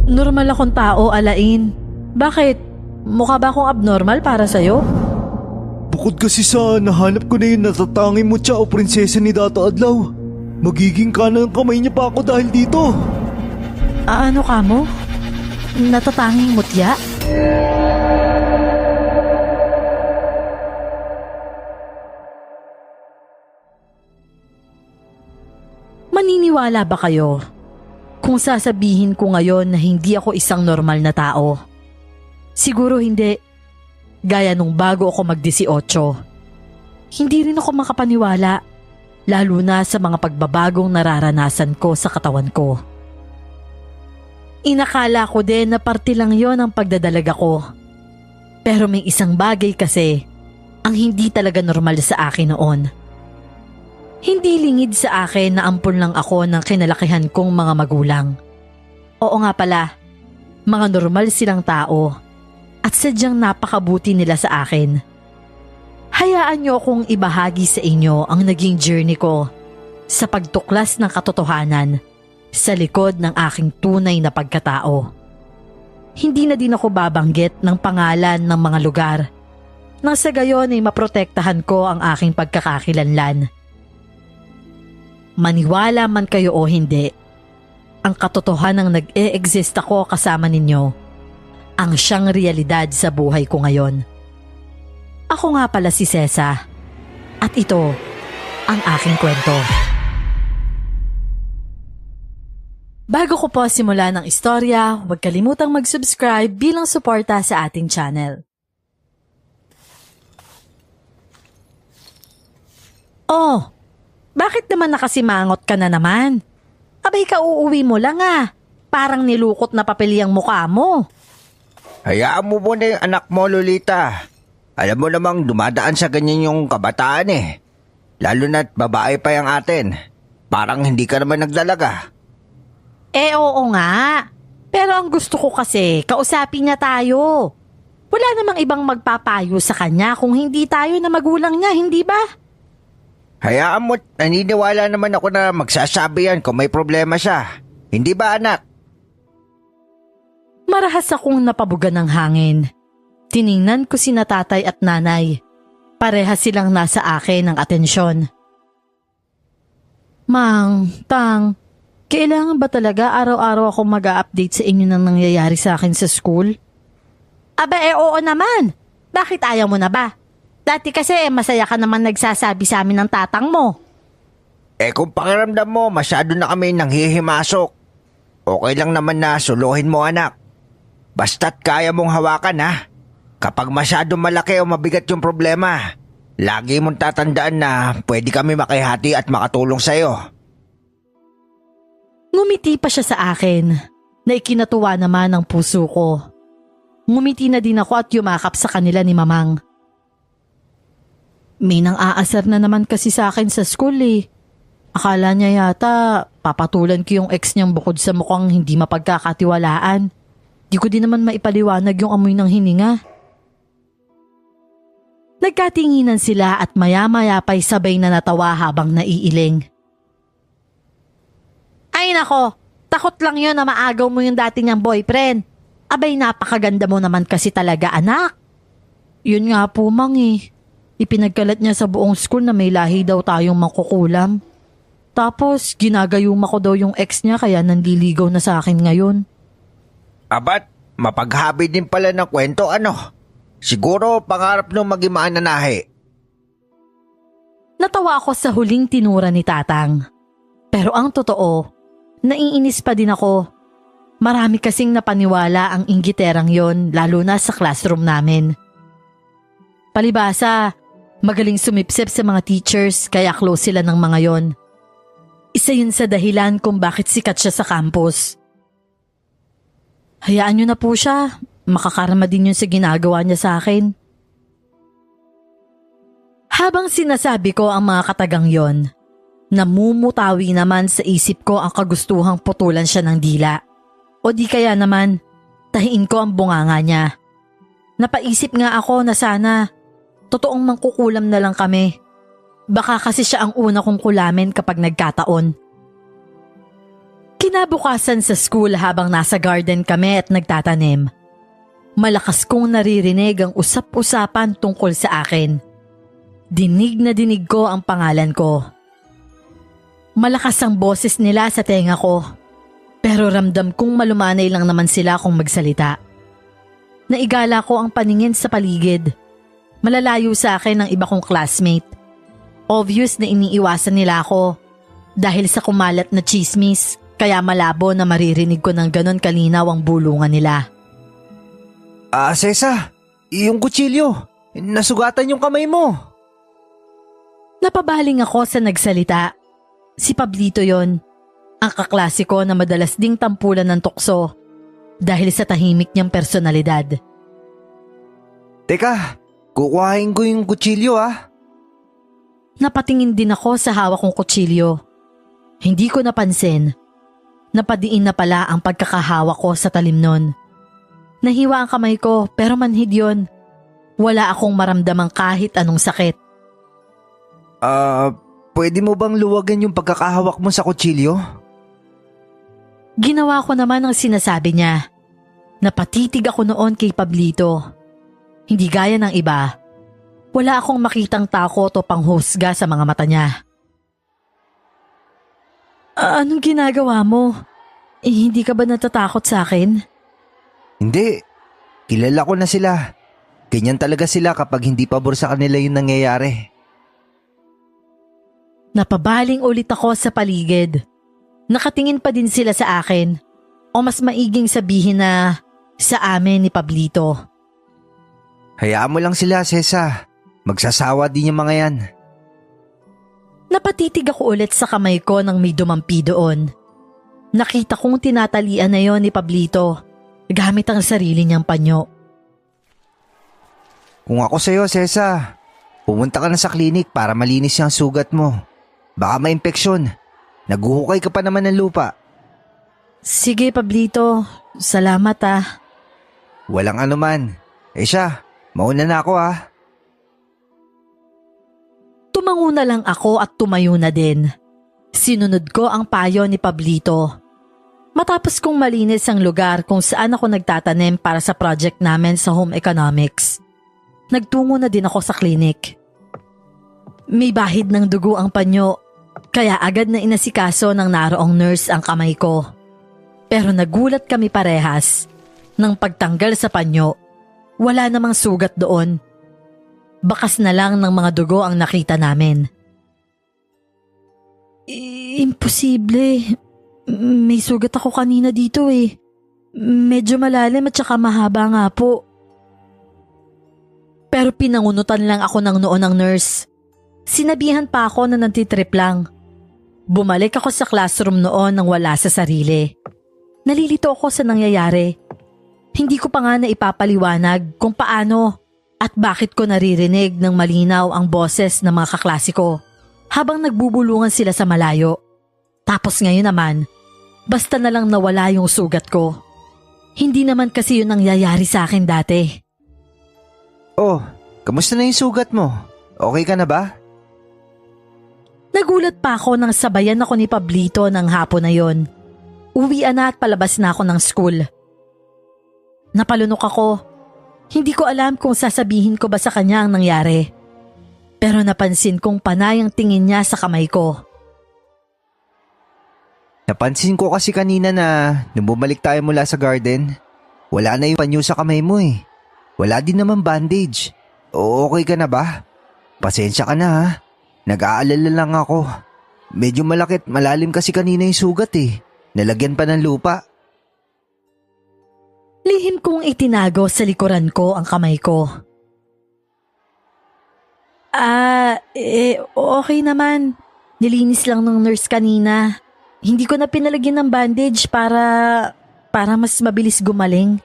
Normal akong tao, Alain. Bakit? Mukha ba akong abnormal para sa'yo? Bukod kasi sa nahanap ko na yung natatanging mutya o prinsesa ni Dato Adlaw, magiging kanang kamay niya pa ako dahil dito. Ano ka mo? Natatanging mutya? Maniniwala ba kayo kung sasabihin ko ngayon na hindi ako isang normal na tao? Siguro hindi. Gaya nung bago ako mag-18. Hindi rin ako makapaniwala, lalo na sa mga pagbabagong nararanasan ko sa katawan ko. Inakala ko din na parte lang yon ang pagdadalaga ko. Pero may isang bagay kasi ang hindi talaga normal sa akin noon. Hindi lingid sa akin na ampun lang ako ng kinalakihan kong mga magulang. Oo nga pala, mga normal silang tao at sadyang napakabuti nila sa akin. Hayaan niyo akong ibahagi sa inyo ang naging journey ko sa pagtuklas ng katotohanan sa likod ng aking tunay na pagkatao. Hindi na din ako babanggit ng pangalan ng mga lugar nang sa gayon ay maprotektahan ko ang aking pagkakakilanlan. Maniwala man kayo o hindi, ang katotohanang nag-e-exist ako kasama ninyo ang siyang realidad sa buhay ko ngayon. Ako nga pala si Sesa at ito ang aking kwento. Bago ko po simulan ang istorya, huwag kalimutang mag-subscribe bilang suporta sa ating channel. Oh, bakit naman nakasimangot ka na naman? Abay ka uuwi mo lang ah. Parang nilukot na papel ang mukha mo. Hayaan mo muna yung anak mo, Lolita. Alam mo namang dumadaan sa ganyan yung kabataan eh. Lalo na't babae pa yung atin. Parang hindi ka naman nagdalaga. Oo nga. Pero ang gusto ko kasi, kausapin niya tayo. Wala namang ibang magpapayo sa kanya kung hindi tayo na magulang niya, hindi ba? Hayaan mo, naniniwala naman ako na magsasabi yan kung may problema siya. Hindi ba, anak? Marahas akong napabuga ng hangin. Tiningnan ko sina tatay at nanay. Parehas silang nasa akin ng atensyon. Mang, Tang, kailangan ba talaga araw-araw ako mag-a-update sa inyo ng nangyayari sa akin sa school? Aba oo naman. Bakit ayaw mo na ba? Dati kasi masaya ka naman nagsasabi sa amin ng tatang mo. Kung pakiramdam mo masyado na kami nanghihimasok, okay lang naman na suluhin mo, anak. Basta't kaya mong hawakan ha. Kapag masyado malaki o mabigat yung problema, lagi mong tatandaan na pwede kami makihati at makatulong sa'yo. Ngumiti pa siya sa akin, na ikinatuwa naman ang puso ko. Ngumiti na din ako at yumakap sa kanila ni Mamang. May nang-aasar na naman kasi sa akin sa school eh. Akala niya yata papatulan ko yung ex niyang bukod sa mukhang hindi mapagkakatiwalaan. Di ko din naman maipaliwanag yung amoy ng hininga. Nagkatinginan sila at maya-maya pa'y sabay na natawa habang naiiling. Ay nako, takot lang yun na maagaw mo yung dati niyang boyfriend. Abay napakaganda mo naman kasi talaga anak. Yun nga po mang eh. Ipinagkalat niya sa buong school na may lahi daw tayong mangkukulam. Tapos ginagayuma ko daw yung ex niya kaya nandiligaw na sa akin ngayon. Abat, mapaghabi din pala ng kwento ano? Siguro pangarap nung maging mananahe. Natawa ako sa huling tinura ni Tatang. Pero ang totoo, naiinis pa din ako. Marami kasing napaniwala ang inggiterang yon lalo na sa classroom namin. Palibasa, magaling sumipsip sa mga teachers kaya close sila ng mga yon. Isa yun sa dahilan kung bakit sikat siya sa campus. Hayaan niyo na po siya. Makakarama din yun sa ginagawa niya sa akin. Habang sinasabi ko ang mga katagang yon, namumutawi naman sa isip ko ang kagustuhang putulan siya ng dila. O di kaya naman, tahiin ko ang bunganga niya. Napaisip nga ako na sana, totoong mangkukulam na lang kami. Baka kasi siya ang una kong kulamin kapag nagkataon. Kinabukasan sa school habang nasa garden kami at nagtatanim, malakas kong naririnig ang usap-usapan tungkol sa akin. Dinig na dinig ko ang pangalan ko. Malakas ang boses nila sa tenga ko, pero ramdam kong malumanay lang naman sila kung magsalita. Naigala ko ang paningin sa paligid. Malalayo sa akin ang iba kong classmate. Obvious na iniiwasan nila ako dahil sa kumalat na chismis, kaya malabo na maririnig ko ng ganon kalinaw ang bulungan nila. Sesa, yung kutsilyo, nasugatan yung kamay mo. Napabaling ako sa nagsalita. Si Pablito yon, ang kaklasiko na madalas ding tampulan ng tukso dahil sa tahimik niyang personalidad. Teka, kukuhain ko yung kutsilyo Napatingin din ako sa hawak kong kutsilyo. Hindi ko napansin. Napadiin na pala ang pagkakahawak ko sa talim nun. Nahiwa ang kamay ko pero manhid yun. Wala akong maramdamang kahit anong sakit. Pwede mo bang luwagan yung pagkakahawak mo sa kutsilyo? Ginawa ko naman ang sinasabi niya. Napatitig ako noon kay Pablito. Hindi gaya ng iba. Wala akong makitang takot o panghusga sa mga mata niya. Anong ginagawa mo? Hindi ka ba natatakot sa akin? Hindi. Kilala ko na sila. Ganyan talaga sila kapag hindi pabor sa kanila yung nangyayari. Napabaling ulit ako sa paligid. Nakatingin pa din sila sa akin. O mas maiging sabihin na sa amin ni Pablito. Hayaan mo lang sila, Sesa. Magsasawa din yung mga yan. Napatitig ako ulit sa kamay ko nang may dumampi doon. Nakita kong tinatalian na yon ni Pablito gamit ang sarili niyang panyo. Kung ako sa'yo, Sesa, pumunta ka na sa klinik para malinis yung sugat mo. Baka ma-impeksyon. Naguhukay ka pa naman ng lupa. Sige, Pablito. Salamat Walang anuman. Siya, mauna na ako Tumango na lang ako at tumayo na din. Sinunod ko ang payo ni Pablito. Matapos kong malinis ang lugar kung saan ako nagtatanim para sa project namin sa home economics, nagtungo na din ako sa klinik. May bahid ng dugo ang panyo, kaya agad na inasikaso ng naroong nurse ang kamay ko. Pero nagulat kami parehas. Nang pagtanggal sa panyo, wala namang sugat doon. Bakas na lang ng mga dugo ang nakita namin. Imposible. May sugat ako kanina dito Medyo malalim at saka mahaba nga po. Pero pinangunutan lang ako ng noo ng nurse. Sinabihan pa ako na nantitrip lang. Bumalik ako sa classroom noon nang wala sa sarili. Nalilito ako sa nangyayari. Hindi ko pa nga na ipapaliwanag kung paano at bakit ko naririnig ng malinaw ang boses ng mga kaklasiko habang nagbubulungan sila sa malayo. Tapos ngayon naman, basta na lang nawala yung sugat ko. Hindi naman kasi yun nangyayari sa akin dati. Oh, kamusta na yung sugat mo? Okay ka na ba? Nagulat pa ako nang sabayan ako ni Pablito ng hapon na yon. Uwian na at palabas na ako ng school. Napalunok ako. Hindi ko alam kung sasabihin ko ba sa kanya ang nangyari. Pero napansin kong panay ang tingin niya sa kamay ko. Napansin ko kasi kanina na nung bumalik tayo mula sa garden, wala na yung panyo sa kamay mo Wala din naman bandage. Okay ka na ba? Pasensya ka na Nag-aalala lang ako. Medyo malakit, malalim kasi kanina yung sugat Nalagyan pa ng lupa. Lihim kong itinago sa likuran ko ang kamay ko. Okay naman. Nilinis lang ng nurse kanina. Hindi ko na pinalagyan ng bandage para mas mabilis gumaling.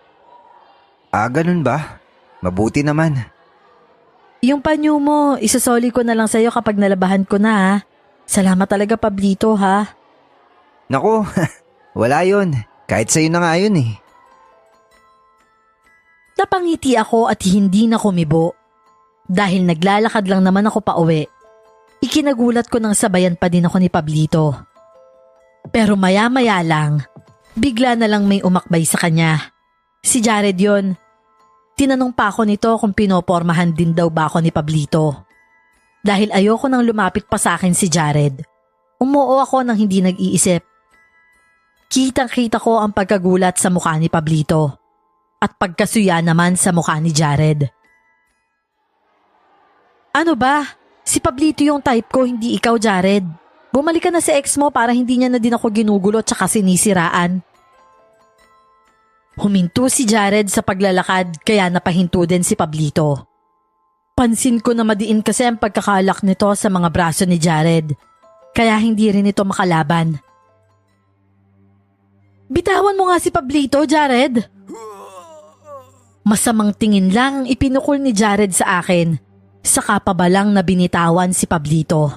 Ganun ba? Mabuti naman. Yung panyo mo, isasoli ko na lang sa'yo kapag nalabahan ko na Salamat talaga, Pablito Naku, wala yun. Kahit sa'yo na nga yun Napangiti ako at hindi na kumibo. Dahil naglalakad lang naman ako pauwi. Ikinagulat ko nang sabayan pa din ako ni Pablito. Pero maya-maya lang, bigla na lang may umakbay sa kanya. Si Jared yon. Tinanong pa ako nito kung pinopormahan din daw ba ako ni Pablito. Dahil ayoko nang lumapit pa sa akin si Jared, umuo ako nang hindi nag-iisip. Kitang-kita ko ang pagkagulat sa mukha ni Pablito at pagkasuya naman sa mukha ni Jared. Ano ba? Si Pablito yung type ko, hindi ikaw, Jared. Bumalik ka na sa ex mo para hindi niya na din ako ginugulo at saka sinisiraan. Huminto si Jared sa paglalakad kaya napahinto din si Pablito. Pansin ko na madiin kasi ang pagkakalak nito sa mga braso ni Jared, kaya hindi rin ito makalaban. Bitawan mo nga si Pablito, Jared! Masamang tingin lang ang ipinukol ni Jared sa akin, saka pa ba lang na binitawan si Pablito.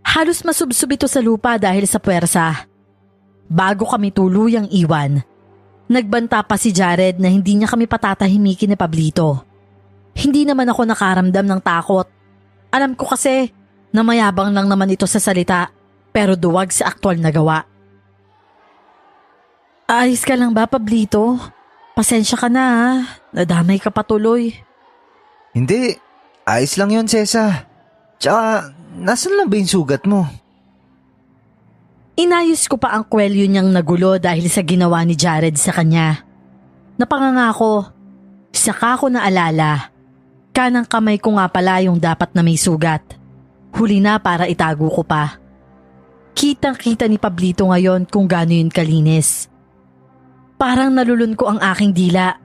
Halos masubsob ito sa lupa dahil sa puwersa. Bago kami tuluyang iwan, nagbanta pa si Jared na hindi niya kami patatahimikin ni Pablito. Hindi naman ako nakaramdam ng takot. Alam ko kasi na mayabang lang naman ito sa salita pero duwag sa aktwal na gawa. Ayos ka lang ba, Pablito? Pasensya ka na ha. Nadamay ka patuloy. Hindi. Ayos lang yun, Sesa. Tsaka, nasan lang ba yung sugat mo? Inayos ko pa ang kwelyo niyang nagulo dahil sa ginawa ni Jared sa kanya. Napangangako, saka ko naalala. Kanang kamay ko nga pala yung dapat na may sugat. Huli na para itago ko pa. Kitang-kita ni Pablito ngayon kung gaano yun kalinis. Parang nalulun ko ang aking dila.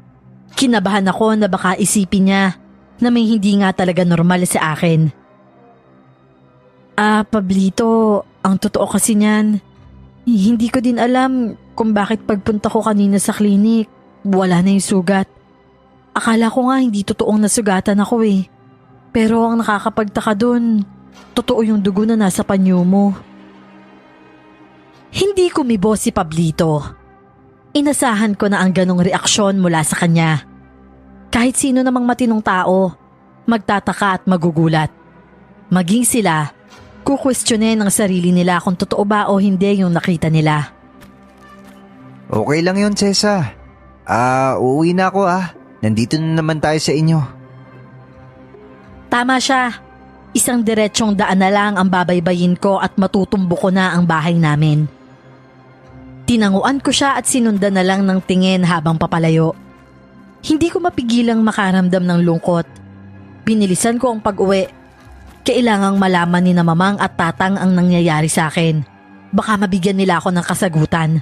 Kinabahan ako na baka isipin niya na may hindi nga talaga normal sa akin. Pablito, ang totoo kasi niyan, hindi ko din alam kung bakit pagpunta ko kanina sa klinik, wala na yung sugat. Akala ko nga hindi totoong nasugatan ako eh. Pero ang nakakapagtaka dun, totoo yung dugo na nasa panyo mo. Hindi kumibo si Pablito. Inasahan ko na ang ganong reaksyon mula sa kanya. Kahit sino namang matinong tao, magtataka at magugulat. Maging sila, kukwestiyonin ang sarili nila kung totoo ba o hindi yung nakita nila. Okay lang yun, Sesa. Uuwi na ako Nandito na naman tayo sa inyo. Tama siya. Isang diretsyong daan na lang ang babaybayin ko at matutumbo ko na ang bahay namin. Tinanguan ko siya at sinundan na lang ng tingin habang papalayo. Hindi ko mapigilang makaramdam ng lungkot. Binilisan ko ang pag-uwi. Kailangang malaman ni na mamang at tatang ang nangyayari sa akin. Baka mabigyan nila ako ng kasagutan.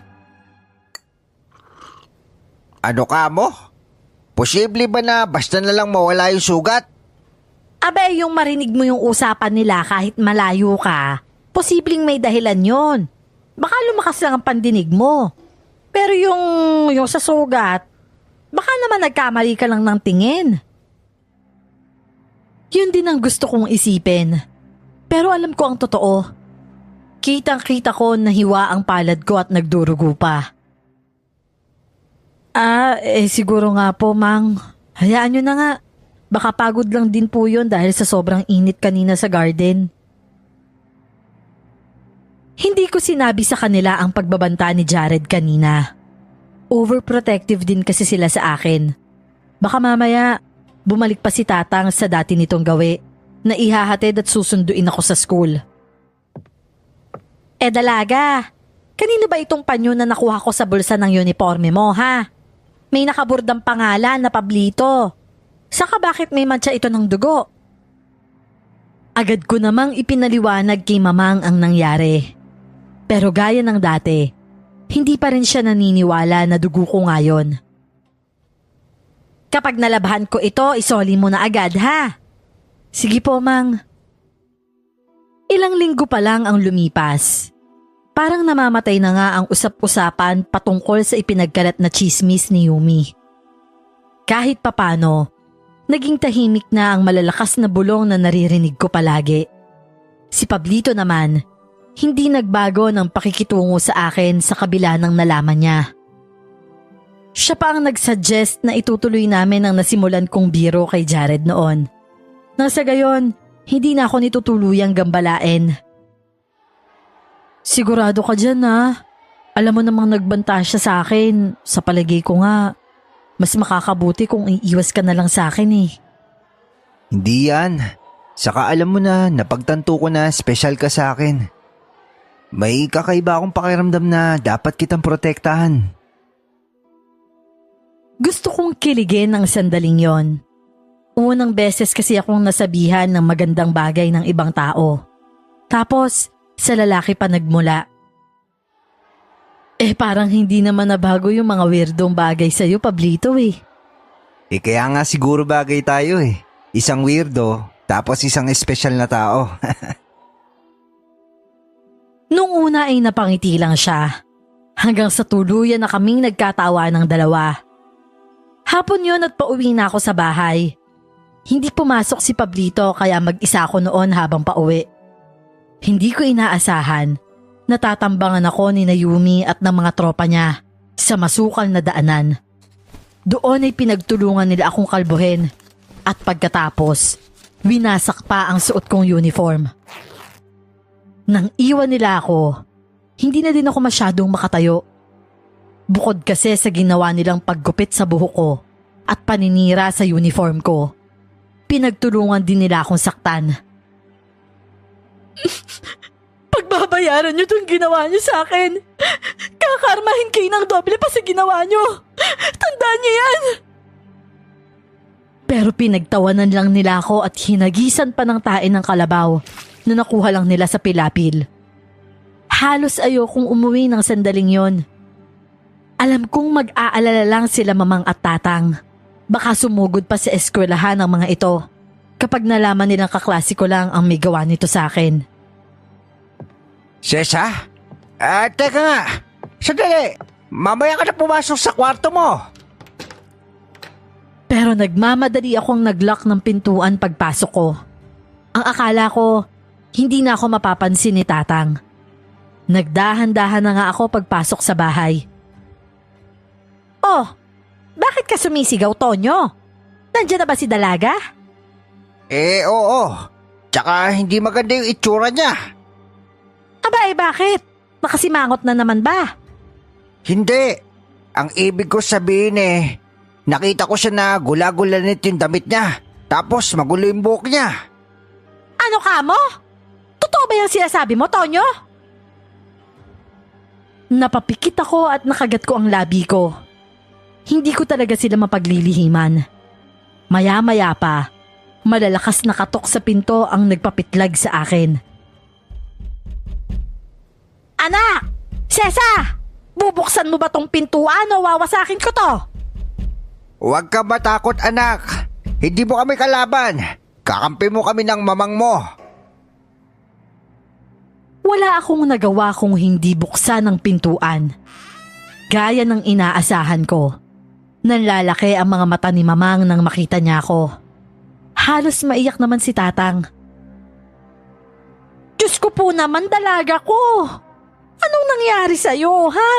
Ano ka mo? Posible ba na basta na lang mawala yung sugat? Abe, yung marinig mo yung usapan nila kahit malayo ka, posibleng may dahilan yon. Baka lumakas lang ang pandinig mo. Pero yung sa sugat, baka naman nagkamali ka lang ng tingin. Yun din ang gusto kong isipin. Pero alam ko ang totoo. Kitang-kita ko na hiwa ang palad ko at nagdurugo pa. Siguro nga po, Mang. Hayaan nyo na nga. Baka pagod lang din po yun dahil sa sobrang init kanina sa garden. Hindi ko sinabi sa kanila ang pagbabanta ni Jared kanina. Overprotective din kasi sila sa akin. Baka mamaya, bumalik pa si Tatang sa dati nitong gawi na ihahatid at susunduin ako sa school. Dalaga, kanino ba itong panyo na nakuha ko sa bulsa ng uniforme mo, ha? May nakaburdang pangalan na Pablito. Saka bakit may mantsa ito ng dugo? Agad ko namang ipinaliwanag kay Mamang ang nangyari. Pero gaya ng dati, hindi pa rin siya naniniwala na dugo ko ngayon. Kapag nalabhan ko ito, isoli mo na agad, ha? Sige po, Mang. Ilang linggo pa lang ang lumipas. Parang namamatay na nga ang usap-usapan patungkol sa ipinagkalat na chismis ni Yumi. Kahit papano, naging tahimik na ang malalakas na bulong na naririnig ko palagi. Si Pablito naman, hindi nagbago ng pakikitungo sa akin sa kabila ng nalaman niya. Siya pa ang nagsuggest na itutuloy namin ang nasimulan kong biro kay Jared noon. Nang sa gayon, hindi na ako nitutuluyang gambalain. Sigurado ka dyan ha. Alam mo namang nagbanta siya sa akin. Sa palagay ko nga, mas makakabuti kung iiwas ka na lang sa akin eh. Hindi yan. Saka alam mo na, napagtanto ko na special ka sa akin. May kakaiba akong pakiramdam na dapat kitang protektahan. Gusto kong kiligin ng sandaling yon. Unang beses kasi akong nasabihan ng magandang bagay ng ibang tao. Tapos, sa lalaki pa nagmula. Parang hindi naman nabago yung mga weirdong bagay sa'yo, Pablito eh. Kaya nga siguro bagay tayo eh. Isang weirdo, tapos isang espesyal na tao. Nung una ay napangiti lang siya. Hanggang sa tuluyan na kaming nagkatawa ng dalawa. Hapon yun at pauwi na ako sa bahay. Hindi pumasok si Pablito kaya mag-isa ako noon habang pauwi. Hindi ko inaasahan. Natatambangan ako ni Nayumi at ng mga tropa niya sa masukal na daanan. Doon ay pinagtulungan nila akong kalbuhin at pagkatapos, winasak pa ang suot kong uniform. Nang iwan nila ako, hindi na din ako masyadong makatayo. Bukod kasi sa ginawa nilang paggupit sa buhok ko at paninira sa uniform ko, pinagtulungan din nila akong saktan. Pagbabayaran niyo itong ginawa niyo sa akin. Kakarmahin kayo ng doble pa sa ginawa niyo. Tandaan niyo yan. Pero pinagtawanan lang nila ako at hinagisan pa ng tae ng kalabaw na nakuha lang nila sa pilapil. Halos ayokong umuwi ng sandaling yon. Alam kong mag-aalala lang sila mamang at tatang. Baka sumugod pa sa eskwelahan ng mga ito kapag nalaman nilang kaklase ko lang ang may gawa nito sa akin. Sesa? Teka nga. Sandali. Mamaya ka na pumasok sa kwarto mo. Pero nagmamadali akong nag-lock ng pintuan pagpasok ko. Ang akala ko, hindi na ako mapapansin ni tatang. Nagdahan-dahan na nga ako pagpasok sa bahay. Oh, bakit ka sumisigaw, Tonyo? Nandiyan na ba si Dalaga? Oo. Tsaka hindi maganda yung itsura niya. Aba bakit? Nakasimangot na naman ba? Hindi. Ang ibig ko sabihin nakita ko siya na gula-gulanit yung damit niya. Tapos magulo yung buhok niya. Ano ka mo? Totoo ba yung sinasabi mo, Tonyo? Napapikit ako at nakagat ko ang labi ko. Hindi ko talaga sila mapaglilihiman. Maya-maya pa, malalakas na katok sa pinto ang nagpapitlag sa akin. Anak! Sesa! Bubuksan mo ba tong pintuan o wawasakin ko to? Huwag ka matakot, anak. Hindi mo kami kalaban. Kakampi mo kami ng mamang mo. Wala akong nagawa kung hindi buksan ang pintuan. Gaya ng inaasahan ko. Nanlalaki ang mga mata ni mamang nang makita niya ako. Halos maiyak naman si tatang. Diyos ko po naman, Dalaga ko. Anong nangyari sa'yo, ha?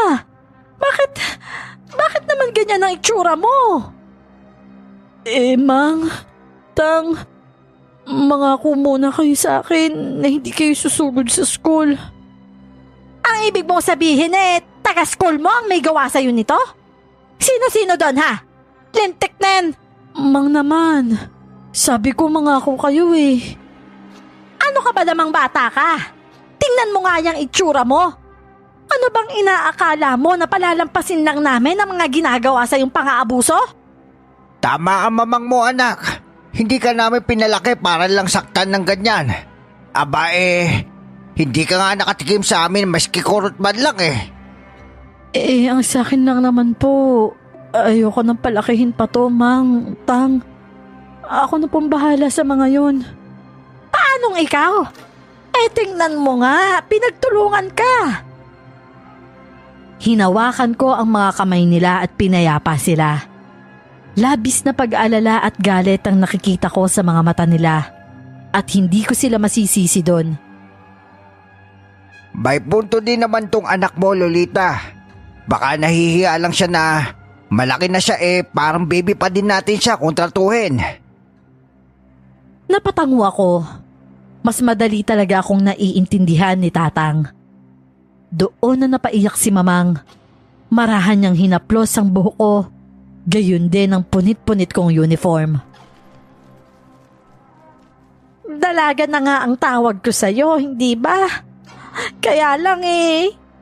Bakit naman ganyan ang itsura mo? Mang, Tang, mangako muna kayo sa akin na hindi kayo susugod sa school. Ang ibig mong sabihin taga-school mo ang may gawa sa'yo nito? Sino-sino doon, ha? Lintik nen! Mang naman, sabi ko mangako kayo Ano ka ba namang bata ka? Tingnan mo nga yung itsura mo. Ano bang inaakala mo na palalampasin lang namin ang mga ginagawa sa iyong pang-aabuso? Tama ang mamang mo, anak. Hindi ka namin pinalaki para lang saktan ng ganyan. Aba hindi ka nga nakatikim sa amin maski kurot man lang ang sakin lang naman po. Ayoko nang palakihin pa to, Mang, Tang. Ako na pong bahala sa mga yon. Paanong ikaw? Tingnan mo nga, pinagtulungan ka. Hinawakan ko ang mga kamay nila at pinayapa sila. Labis na pag-alala at galit ang nakikita ko sa mga mata nila at hindi ko sila masisisi doon. May punto din naman tong anak mo, Lolita. Baka nahihiya lang siya na malaki na siya parang baby pa din natin siya kung tratuhin. Napatango ako. Mas madali talaga akong naiintindihan ni tatang. Doon na napaiyak si Mamang. Marahan niyang hinaplos ang buhok ko. Gayon din ang punit-punit kong uniform. Dalaga na nga ang tawag ko sa'yo, hindi ba? Kaya lang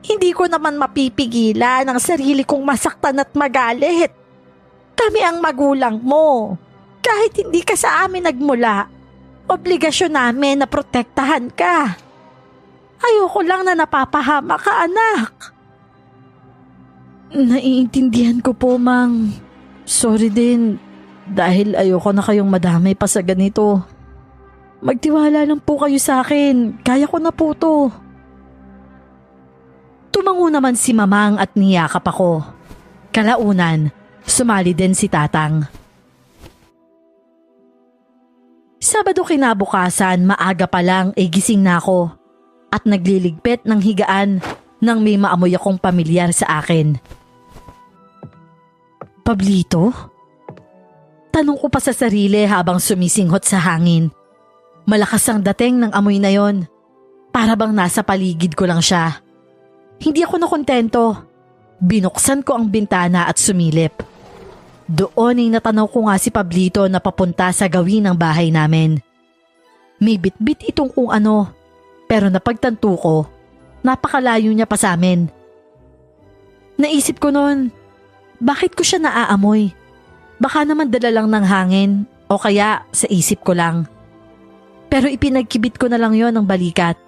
hindi ko naman mapipigilan ang sarili kong masaktan at magalit. Kami ang magulang mo. Kahit hindi ka sa amin nagmula, obligasyon namin na protektahan ka. Ayoko lang na napapahama ka, anak. Naiintindihan ko po, Mang. Sorry din dahil ayoko na kayong madamay pa sa ganito. Magtiwala lang po kayo sa akin. Kaya ko na po to. Tumango naman si Mamang at niyakap ako. Kalaunan, sumali din si Tatang. Sabado kinabukasan, maaga pa lang gising na ako at nagliligpit ng higaan nang may maamoy akong pamilyar sa akin. Pablito? Tanong ko pa sa sarili habang sumisinghot sa hangin. Malakas ang dating ng amoy na yon. Para bang nasa paligid ko lang siya. Hindi ako nakontento. Binuksan ko ang bintana at sumilip. Doon ay natanaw ko nga si Pablito na papunta sa gawin ng bahay namin. May bitbit itong kung ano, pero napagtanto ko, napakalayo niya pa sa amin. Naisip ko noon, bakit ko siya naaamoy? Baka naman dala lang ng hangin o kaya sa isip ko lang. Pero ipinagkibit ko na lang yon ng balikat.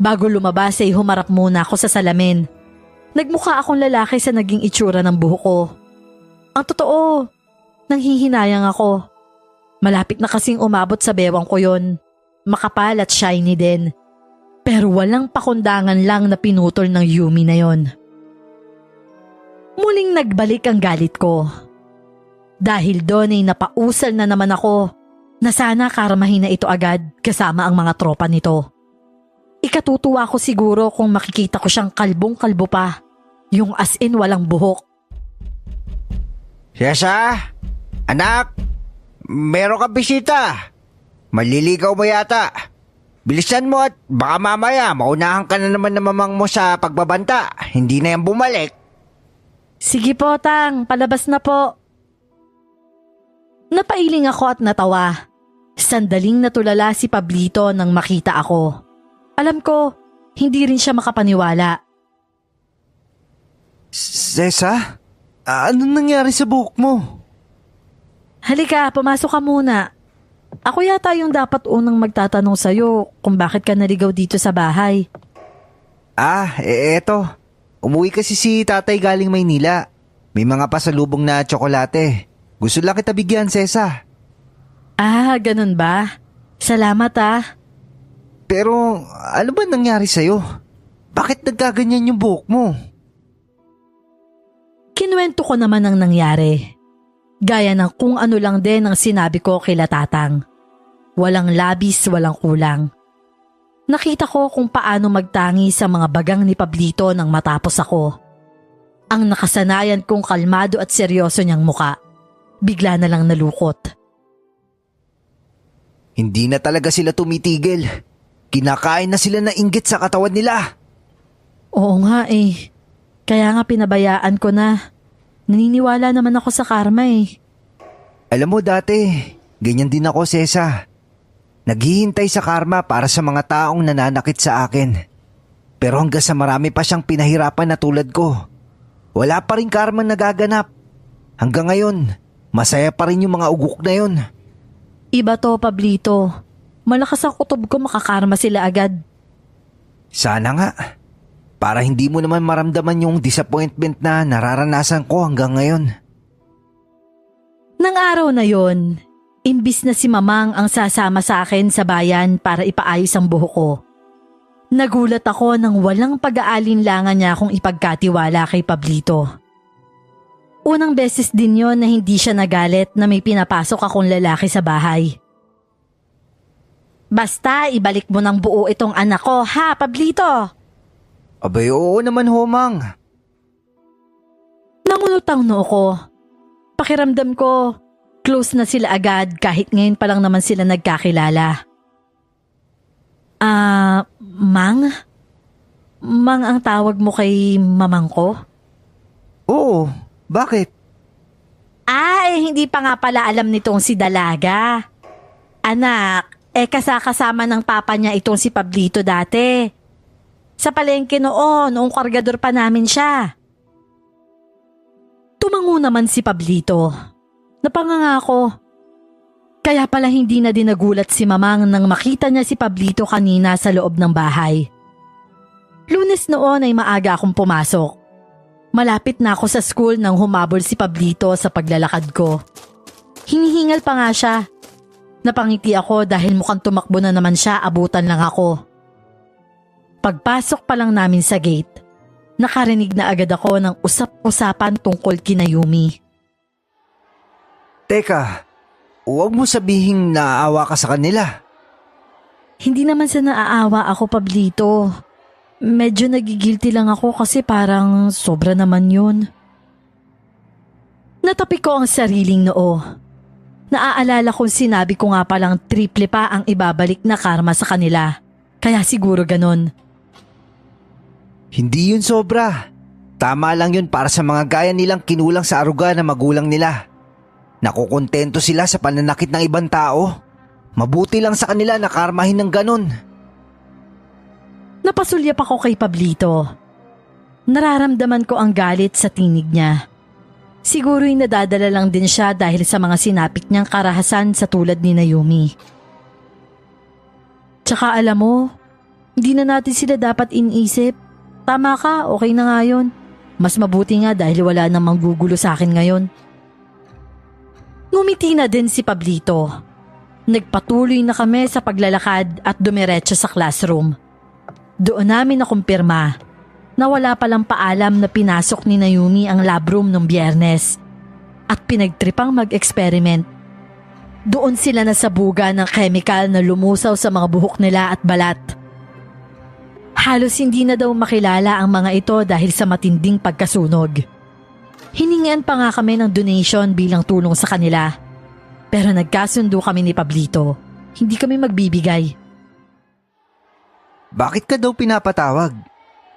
Bago lumabas ay humarap muna ako sa salamin. Nagmukha akong lalaki sa naging itsura ng buhok ko. Ang totoo, nanghihinayang ako. Malapit na kasing umabot sa bewang ko yon. Makapal at shiny din. Pero walang pakundangan lang na pinutol ng Yumi na yon. Muling nagbalik ang galit ko. Dahil doon ay napausal na naman ako na sana karmahin na ito agad kasama ang mga tropa nito. Ikatutuwa ko siguro kung makikita ko siyang kalbong-kalbo pa, yung as in walang buhok. Sesa, anak, meron ka bisita. Maliligaw mo yata. Bilisan mo at baka mamaya maunahan ka na naman ng mamang mo sa pagbabanta. Hindi na yan bumalik. Sige po, Tang. Palabas na po. Napailing ako at natawa. Sandaling natulala si Pablito nang makita ako. Alam ko, hindi rin siya makapaniwala. Sesa, anong nangyari sa buhok mo? Halika, pumasok ka muna. Ako yata yung dapat unang magtatanong sa'yo kung bakit ka naligaw dito sa bahay. Eto. Umuwi kasi si tatay galing Maynila. May mga pasalubong na tsokolate. Gusto lang kita bigyan, Sesa. Ganun ba? Salamat Pero ano ba nangyari sa'yo? Bakit nagkaganyan yung buhok mo? Kinuwento ko naman ang nangyari. Gaya ng kung ano lang din ang sinabi ko kila Tatang. Walang labis, walang kulang. Nakita ko kung paano magtangi sa mga bagang ni Pablito nang matapos ako. Ang nakasanayan kong kalmado at seryoso niyang muka. Bigla na lang nalukot. Hindi na talaga sila tumitigil. Kinakain na sila ng inggit sa katawan nila. Oo nga Kaya nga pinabayaan ko na. Naniniwala naman ako sa karma Alam mo dati, ganyan din ako, Sesa. Naghihintay sa karma para sa mga taong nananakit sa akin. Pero hanggang sa marami pa siyang pinahirapan na tulad ko, wala pa rin karma nagaganap. Hanggang ngayon, masaya pa rin yung mga ugok na yun. Iba to, Pablito. Malakas ang kutob ko, makakarma sila agad. Sana nga. Para hindi mo naman maramdaman yung disappointment na nararanasan ko hanggang ngayon. Nang araw na yon, imbis na si Mamang ang sasama sa akin sa bayan para ipaayos ang buhok ko, nagulat ako nang walang pag-aalinlangan niya akong ipagkatiwala kay Pablito. Unang beses din yon na hindi siya nagalit na may pinapasok akong lalaki sa bahay. Basta ibalik mo ng buo itong anak ko, ha, Pablito? Abay, oo naman, Homang. Nangulutang noo ko. Pakiramdam ko, close na sila agad kahit ngayon pa lang naman sila nagkakilala. Mang? Mang ang tawag mo kay mamang ko? Oo, bakit? Hindi pa nga pala alam nitong si Dalaga. Anak, kasakasama ng papa niya itong si Pablito dati. Sa palengke noong kargador pa namin siya. Tumango naman si Pablito. Napanganga ako. Kaya pala hindi na din nagulat si mamang nang makita niya si Pablito kanina sa loob ng bahay. Lunes noon ay maaga akong pumasok. Malapit na ako sa school nang humabol si Pablito sa paglalakad ko. Hinihingal pa nga siya. Napangiti ako dahil mukhang tumakbo na naman siya, abutan lang ako. Pagpasok pa lang namin sa gate, nakarinig na agad ako ng usap-usapan tungkol kina Yumi. Teka, huwag mo sabihing naaawa ka sa kanila. Hindi naman sa naaawa ako, Pablito. Medyo nagigilty lang ako kasi parang sobra naman yun. Natapik ko ang sariling noo. Naaalala kong sinabi ko nga palang triple pa ang ibabalik na karma sa kanila. Kaya siguro ganon. Hindi yun sobra. Tama lang yun para sa mga gaya nilang kinulang sa aruga na magulang nila. Nakukontento sila sa pananakit ng ibang tao. Mabuti lang sa kanila na karmahin ng ganon. Napasulyap ako kay Pablito. Nararamdaman ko ang galit sa tinig niya. Siguro'y nadadala lang din siya dahil sa mga sinapit niyang karahasan sa tulad ni Naomi. Tsaka alam mo, hindi na natin sila dapat iniisip. Tama ka, okay na nga yun. Mas mabuti nga dahil wala namang gugulo sa akin ngayon. Ngumiti na din si Pablito. Nagpatuloy na kami sa paglalakad at dumiretso sa classroom. Doon namin nakumpirma na wala palang paalam na pinasok ni Naomi ang labroom nung Biyernes at pinagtripang mag-experiment. Doon sila nasabuga ng chemical na lumusaw sa mga buhok nila at balat. Halos hindi na daw makilala ang mga ito dahil sa matinding pagkasunog. Hiningian pa nga kami ng donation bilang tulong sa kanila. Pero nagkasundo kami ni Pablito. Hindi kami magbibigay. Bakit ka daw pinapatawag?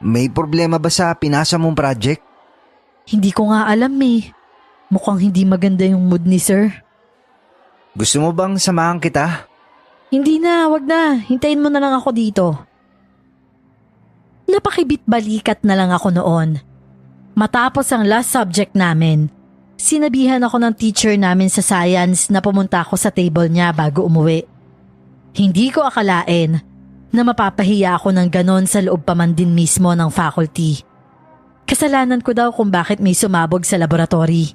May problema ba sa pinasa mong project? Hindi ko nga alam eh. Mukhang hindi maganda yung mood ni sir. Gusto mo bang samahan kita? Hindi na, wag na. Hintayin mo na lang ako dito. Napakibit-balikat na lang ako noon. Matapos ang last subject namin, sinabihan ako ng teacher namin sa science na pumunta ako sa table niya bago umuwi. Hindi ko akalain na mapapahiya ako ng ganon sa loob pa man din mismo ng faculty. Kasalanan ko daw kung bakit may sumabog sa laboratory.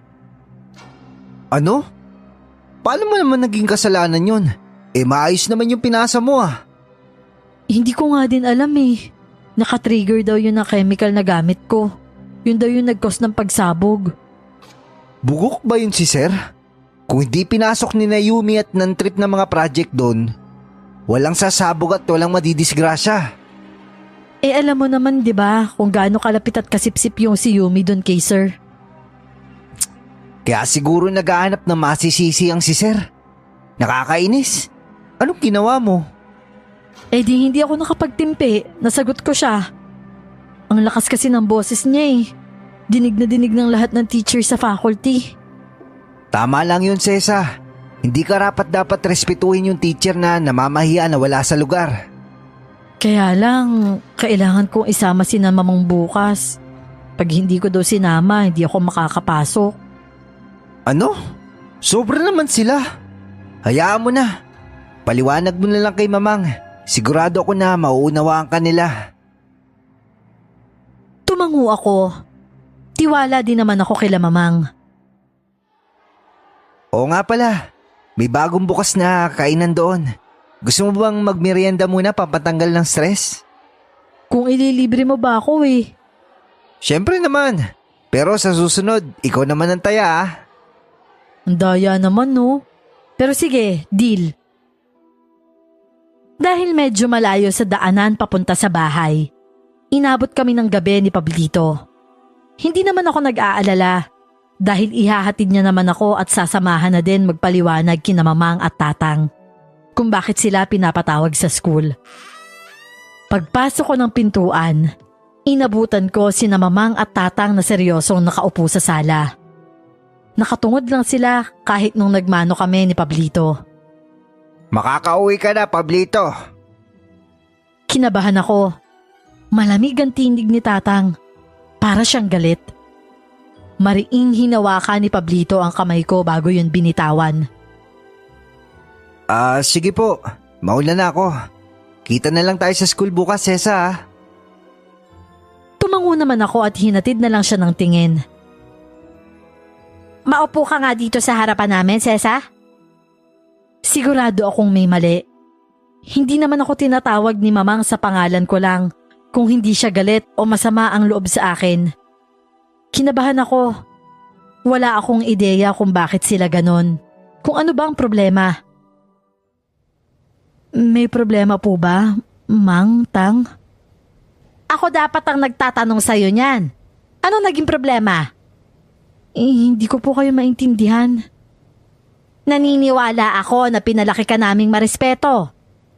Ano? Paano mo naman naging kasalanan yun? Maayos naman yung pinasa mo ah. Hindi ko nga din alam eh. Nakatrigger daw yun ng chemical na gamit ko. Yun daw yung nag-cause ng pagsabog. Bugok ba yun si sir? Kung hindi pinasok ni Naomi at nan-trip na mga project doon, walang sasabog at walang madidisgrasya. Alam mo naman 'di ba kung gaano kalapit at kasipsip yung si Yumi doon kay sir. Kaya siguro naghahanap na masisisi ang si sir. Nakakainis. Anong ginawa mo? Di hindi ako nakapagtimpi. Nasagot ko siya. Ang lakas kasi ng boses niya eh. Dinig na dinig ng lahat ng teacher sa faculty. Tama lang yun, Sesa. Hindi ka dapat respetuhin yung teacher na namamahiya na wala sa lugar. Kaya lang, kailangan kong isama si mamang bukas. Pag hindi ko daw sinama, hindi ako makakapasok. Ano? Sobra naman sila. Hayaan mo na. Paliwanag mo na lang kay mamang. Sigurado ako na mauunawaan ka nila. Tumango ako. Tiwala din naman ako kay mamang. Oo nga pala. May bagong bukas na kainan doon. Gusto mo bang magmerienda muna pampatanggal ng stress? Kung ililibre mo ba ako eh? Siyempre naman. Pero sa susunod, ikaw naman ang taya ah. Ang daya naman no. Pero sige, deal. Dahil medyo malayo sa daanan papunta sa bahay, inabot kami ng gabi ni Pablito. Hindi naman ako nag-aalala. Dahil ihahatid niya naman ako at sasamahan na din magpaliwanag kina mamang at tatang kung bakit sila pinapatawag sa school. Pagpasok ko ng pintuan, Inabutan ko sina Mamang at Tatang na seryosong nakaupo sa sala. Nakatungod lang sila kahit nung nagmano kami ni Pablito. Makakauwi ka na, Pablito. Kinabahan ako. Malamig ang tinig ni Tatang. Para siyang galit. Mariing hinawakan ni Pablito ang kamay ko bago yun binitawan. Sige po. Mauna na ako. Kita na lang tayo sa school bukas, Sesa. Tumango naman ako at hinatid na lang siya ng tingin. Maupo ka nga dito sa harapan namin, Sesa? Sigurado akong may mali. Hindi naman ako tinatawag ni Mamang sa pangalan ko lang kung hindi siya galit o masama ang loob sa akin. Kinabahan ako. Wala akong ideya kung bakit sila ganon. Kung ano ba ang problema. May problema po ba, Mang, Tang? Ako dapat ang nagtatanong sa'yo niyan. Ano naging problema? Hindi ko po kayo maintindihan. Naniniwala ako na pinalaki ka naming marespeto.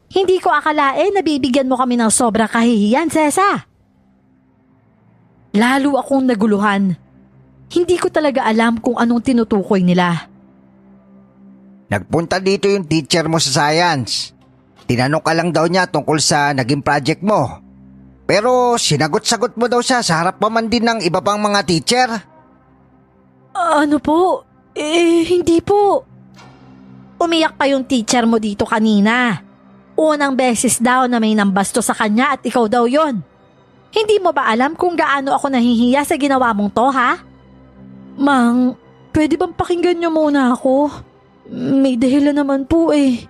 Hindi ko akalain na bibigyan mo kami ng sobrang kahihiyan, Sesa. Lalo akong naguluhan. Hindi ko talaga alam kung anong tinutukoy nila. Nagpunta dito yung teacher mo sa science. Tinanong ka lang daw niya tungkol sa naging project mo. Pero sinagot-sagot mo daw siya sa harap pa man din ng iba pang mga teacher. Ano po? Hindi po. Umiyak pa yung teacher mo dito kanina. Unang beses daw na may nambasto sa kanya at ikaw daw yon. Hindi mo ba alam kung gaano ako nahihiya sa ginawa mong to, ha? Mang, pwede bang pakinggan niyo muna ako? May dahilan naman po eh.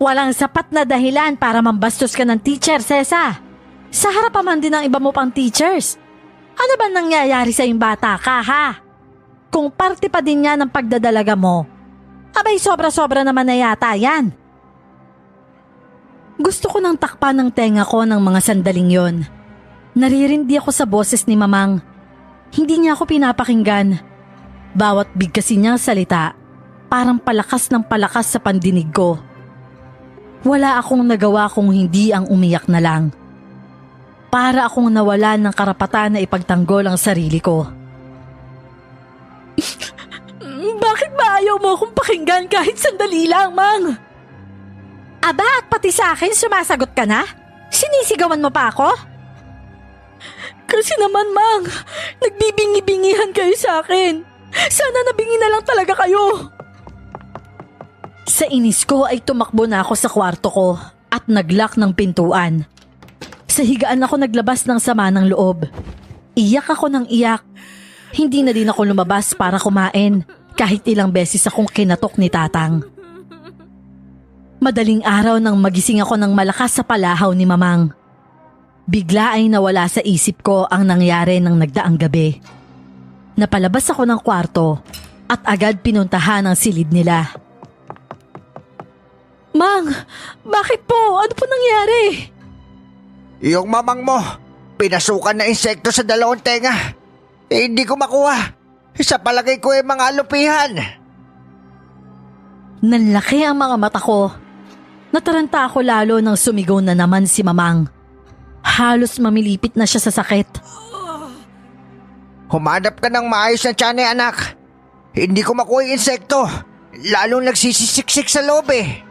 Walang sapat na dahilan para mambastos ka ng teacher, Sesa. Sa harap pa man din ng iba mo pang teachers. Ano ba nangyayari sa yung bata ka, ha? Kung parte pa din yan ng pagdadalaga mo, abay sobra-sobra naman na yata yan. Gusto ko nang takpan ng tenga ko ng mga sandaling yon. Naririndi ako sa boses ni Mamang. Hindi niya ako pinapakinggan. Bawat bigkasin niyang salita, parang palakas ng palakas sa pandinig ko. Wala akong nagawa kung hindi ang umiyak na lang. Para akong nawalan ng karapatan na ipagtanggol ang sarili ko. Bakit ba ayaw mo akong pakinggan kahit sandali lang, Mang? Aba, at pati sa akin sumasagot ka na? Sinisigawan mo pa ako? Kasi naman, Mang, nagbibingi-bingihan kayo sa akin. Sana nabingi na lang talaga kayo. Sa inis ko ay tumakbo na ako sa kwarto ko at naglock ng pintuan. Sa higaan ako naglabas ng sama ng loob. Iyak ako ng iyak. Hindi na din ako lumabas para kumain kahit ilang beses akong kinatok ni Tatang. Madaling araw nang magising ako ng malakas sa palahaw ni Mamang. Bigla ay nawala sa isip ko ang nangyari ng nagdaang gabi. Napalabas ako ng kwarto at agad pinuntahan ang silid nila. Mang, bakit po? Ano po nangyari? Yung mamang mo, pinasukan na insekto sa dalawang tenga. Hindi ko makuha. Sa palagay ko ay mga alupihan. Nanlaki ang mga mata ko. Nataranta ako lalo nang sumigaw na naman si Mamang. Halos mamilipit na siya sa sakit. Humanap ka ng maayos na tiyan, anak. Hindi ko makuha yung insekto. Lalong nagsisisiksik sa loob eh.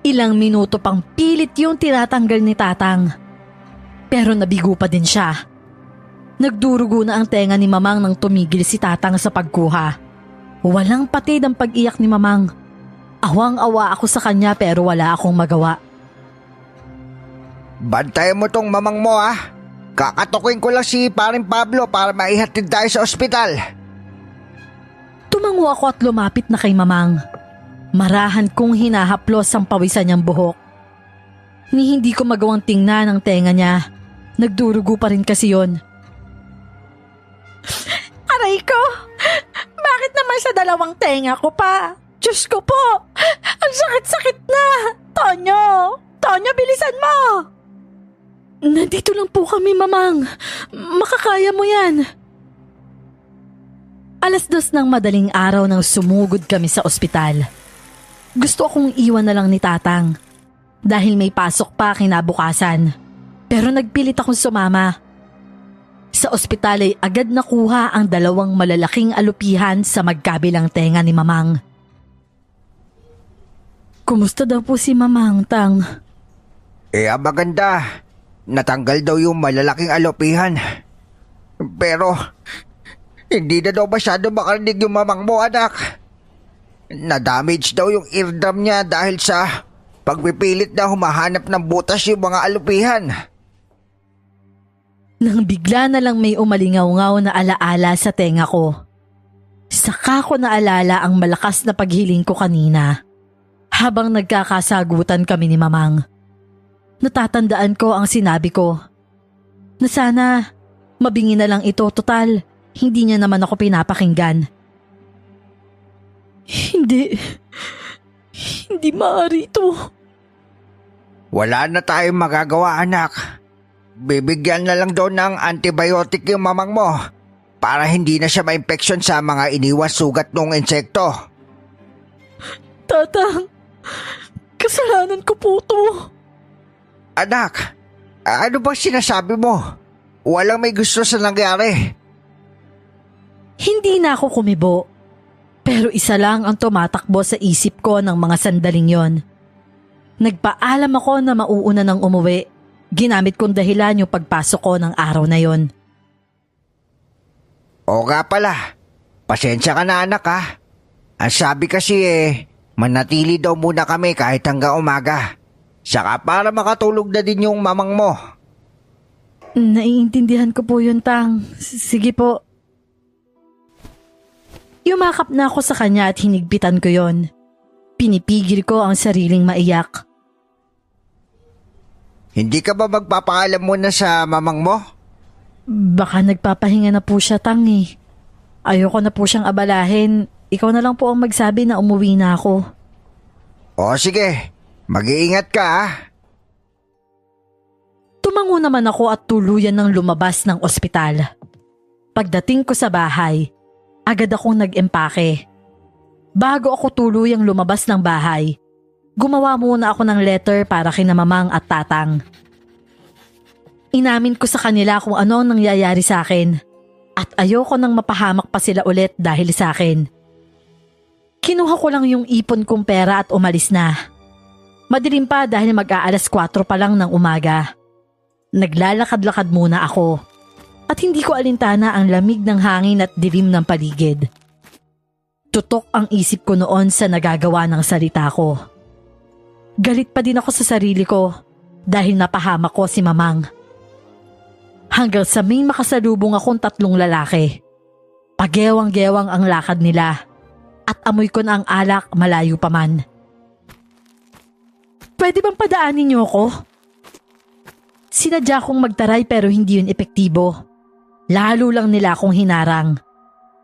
Ilang minuto pang pilit yung tinatanggal ni Tatang. Pero nabigo pa din siya. Nagdurugo na ang tenga ni Mamang nang tumigil si Tatang sa pagkuha. Walang patid ang pag-iyak ni Mamang. Awang-awa ako sa kanya pero wala akong magawa. Bantayan mo tong mamang mo, ha. Kakatukin ko lang si Paring Pablo para maihatid tayo sa ospital. Tumango ako at lumapit na kay Mamang. Marahan kong hinahaplos ang pawisan niyang buhok. Ni hindi ko magawang tingnan ang tenga niya. Nagdurugo pa rin kasi yon. Aray ko! Bakit naman sa dalawang tenga ko pa? Diyos ko po! Ang sakit-sakit na! Tonyo! Tonyo, bilisan mo! Nandito lang po kami, Mamang. Makakaya mo yan. 2:00 ng madaling araw nang sumugod kami sa ospital. Gusto akong iwan na lang ni Tatang dahil may pasok pa kinabukasan. Pero nagpilit akong sumama. Sa ospital ay agad nakuha ang 2 malalaking alupihan sa magkabilang tenga ni Mamang. Kumusta daw po si Mamang, Tang? Maganda. Natanggal daw yung malalaking alopihan. Pero, hindi na daw masyado makarinig yung mamang mo, anak. Na-damage daw yung eardrum niya dahil sa pagpipilit na humahanap ng butas yung mga alupihan. Nang bigla na lang may umalingaw-ngaw na alaala sa tenga ko. Saka ko naalala ang malakas na paghiling ko kanina habang nagkakasagutan kami ni Mamang. Natatandaan ko ang sinabi ko na sana mabingi na lang ito, total hindi niya naman ako pinapakinggan. Hindi maaari ito. Wala na tayong magagawa, anak. Bibigyan na lang daw ng antibiotic yung mamang mo para hindi na siya ma-infeksyon sa mga iniwas sugat ng insekto. Tatang, kasalanan ko po to. Anak, ano ba sinasabi mo? Walang may gusto sa nangyari. Hindi na ako kumibo. Pero isa lang ang tumatakbo sa isip ko ng mga sandaling yon. Nagpaalam ako na mauuna ng umuwi. Ginamit kong dahilan yung pagpasok ko ng araw na yon. O nga pala, pasensya ka na anak ha. Ang sabi kasi manatili daw muna kami kahit hanggang umaga. Saka para makatulog na din yung mamang mo. Naiintindihan ko po yun, Tang. Sige po. Yumakap na ako sa kanya at hinigpitan ko yon. Pinipigil ko ang sariling maiyak. Hindi ka ba magpapaalam muna sa mamang mo? Baka nagpapahinga na po siya, Tang eh. Ayoko na po siyang abalahin. Ikaw na lang po ang magsabi na umuwi na ako. O sige, mag-iingat ka ha. Tumango naman ako at tuluyan ng lumabas ng ospital. Pagdating ko sa bahay, agad akong nag-empake. Bago ako tuluyang lumabas ng bahay, gumawa muna ako ng letter para kina Mamang at Tatang. Inamin ko sa kanila kung ano ang nangyayari sa akin at ayoko nang mapahamak pa sila ulit dahil sa akin. Kinuha ko lang yung ipon kong pera at umalis na. Madilim pa dahil mag-aalas 4 pa lang ng umaga. Naglalakad-lakad muna ako at hindi ko alintana ang lamig ng hangin at dilim ng paligid. Tutok ang isip ko noon sa nagagawa ng salita ko. Galit pa din ako sa sarili ko dahil napahamak ko si Mamang. Hanggang sa may makasalubong akong 3 lalaki. Pagewang-gewang ang lakad nila at amoy ko na ang alak malayo pa man. Pwede bang padaanin niyo ako? Sinadya kong magtaray pero hindi yun epektibo. Lalo lang nila akong hinarang.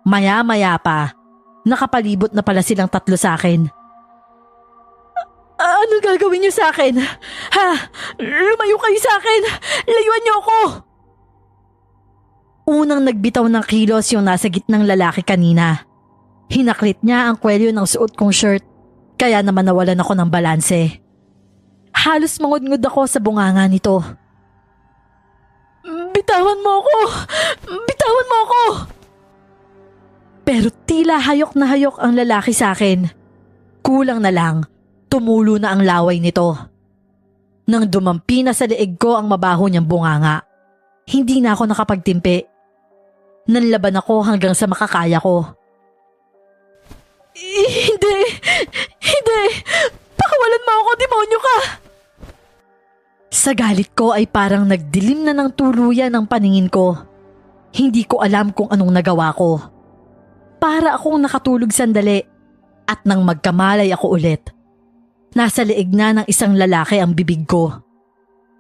Maya-maya pa, nakapalibot na pala silang 3 sa akin. Ano gagawin niyo sa akin? Ha? Lumayo kayo sa akin! Layuan niyo ako! Unang nagbitaw ng kilos yung nasa gitnang lalaki kanina. Hinaklit niya ang kwelyo ng suot kong shirt, kaya naman nawalan ako ng balanse. Halos mangudngud ako sa bunganga nito. Bitawan mo ako! Bitawan mo ako! Pero tila hayok na hayok ang lalaki sa akin. Kulang na lang, tumulo na ang laway nito. Nang dumampi na sa leeg ko ang mabaho niyang bunganga, hindi na ako nakapagtimpi. Nanlaban ako hanggang sa makakaya ko. Hindi! Hindi! Pakawalan mo ako, demonyo ka! Sa galit ko ay parang nagdilim na ng tuluyan ang paningin ko. Hindi ko alam kung anong nagawa ko. Para akong nakatulog sandali at nang magkamalay ako ulit. Nasa leeg na ng isang lalaki ang bibig ko.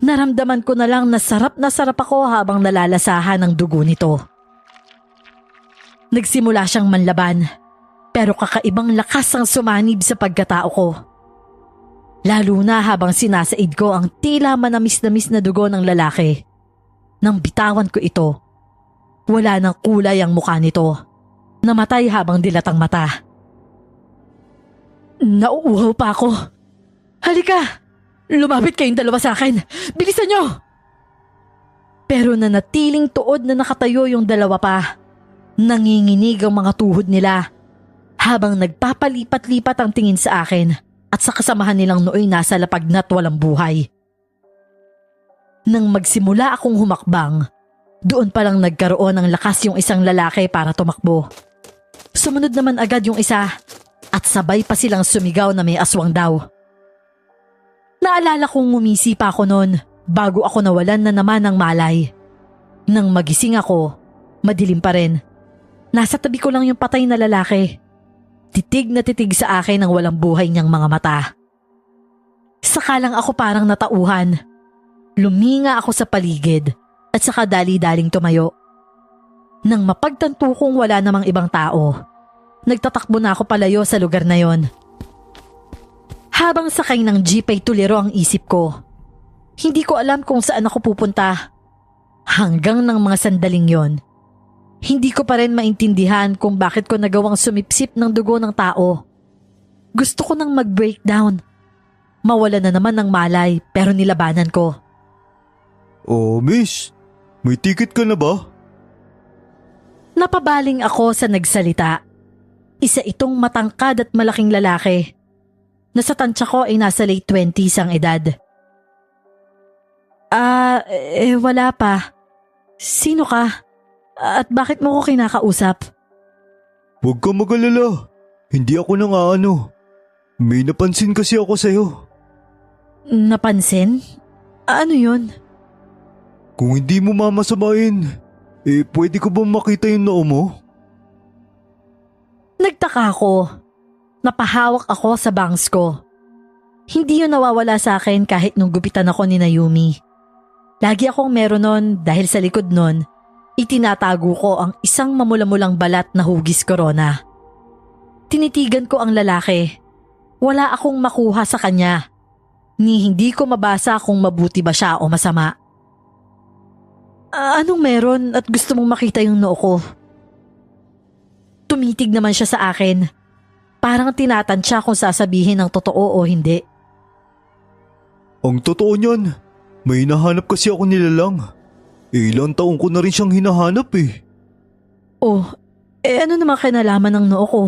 Naramdaman ko na lang na sarap ako habang nalalasahan ng dugo nito. Nagsimula siyang manlaban, pero kakaibang lakas ang sumanib sa pagkatao ko. Lalo na habang sinasaid ko ang tila manamis-namis na dugo ng lalaki. Nang bitawan ko ito, wala nang kulay ang mukha nito. Namatay habang dilatang mata. Nauuhaw pa ako. Halika! Lumapit kayong 2 sa akin! Bilisan nyo! Pero nanatiling tuod na nakatayo yung dalawa pa. Nanginginig ang mga tuhod nila habang nagpapalipat-lipat ang tingin sa akin at sa kasamahan nilang nooy nasa lapag na't walang buhay. Nang magsimula akong humakbang, doon palang nagkaroon ng lakas yung isang lalaki para tumakbo. Sumunod naman agad yung isa at sabay pa silang sumigaw na may aswang daw. Naalala kong ngumisi pa ako noon bago ako nawalan na naman ng malay. Nang magising ako, madilim pa rin. Nasa tabi ko lang yung patay na lalaki. Titig na titig sa akin ang walang buhay niyang mga mata. Saka lang ako parang natauhan. Luminga ako sa paligid at saka dali-daling tumayo. Nang mapagtanto kong wala namang ibang tao, nagtatakbo na ako palayo sa lugar na yon. Habang sakay ng jeep ay tuliro ang isip ko. Hindi ko alam kung saan ako pupunta. Hanggang ng mga sandaling yon, hindi ko pa rin maintindihan kung bakit ko nagawang sumipsip ng dugo ng tao. Gusto ko nang mag-breakdown. Mawala na naman ng malay pero nilabanan ko. Oh, miss, may ticket ka na ba? Napabaling ako sa nagsalita. Isa itong matangkad at malaking lalaki. Nasa tansya ko ay nasa late 20s ang edad. Wala pa. Sino ka? At bakit mo ko kinakausap? Huwag ka mag-alala. Hindi ako nangaano. May napansin kasi ako sa'yo. Napansin? Ano yun? Kung hindi mo mamasamain, pwede ko bang makita yung noo mo? Nagtaka ako. Napahawak ako sa bangs ko. Hindi yun nawawala sa akin kahit nung gupitan ako ni Naomi. Lagi akong meron nun dahil sa likod nun, itinatago ko ang isang mamula-mulang balat na hugis corona. Tinitigan ko ang lalaki. Wala akong makuha sa kanya. Ni hindi ko mabasa kung mabuti ba siya o masama. Anong meron at gusto mong makita yung noo ko? Tumitig naman siya sa akin. Parang tinatansya kung sasabihin ng totoo o hindi. Ang totoo niyan, may hinahanap kasi ako nilalang. Ilang taong ko na rin siyang hinahanap eh. Oh, ano naman kinalaman ng noo ko?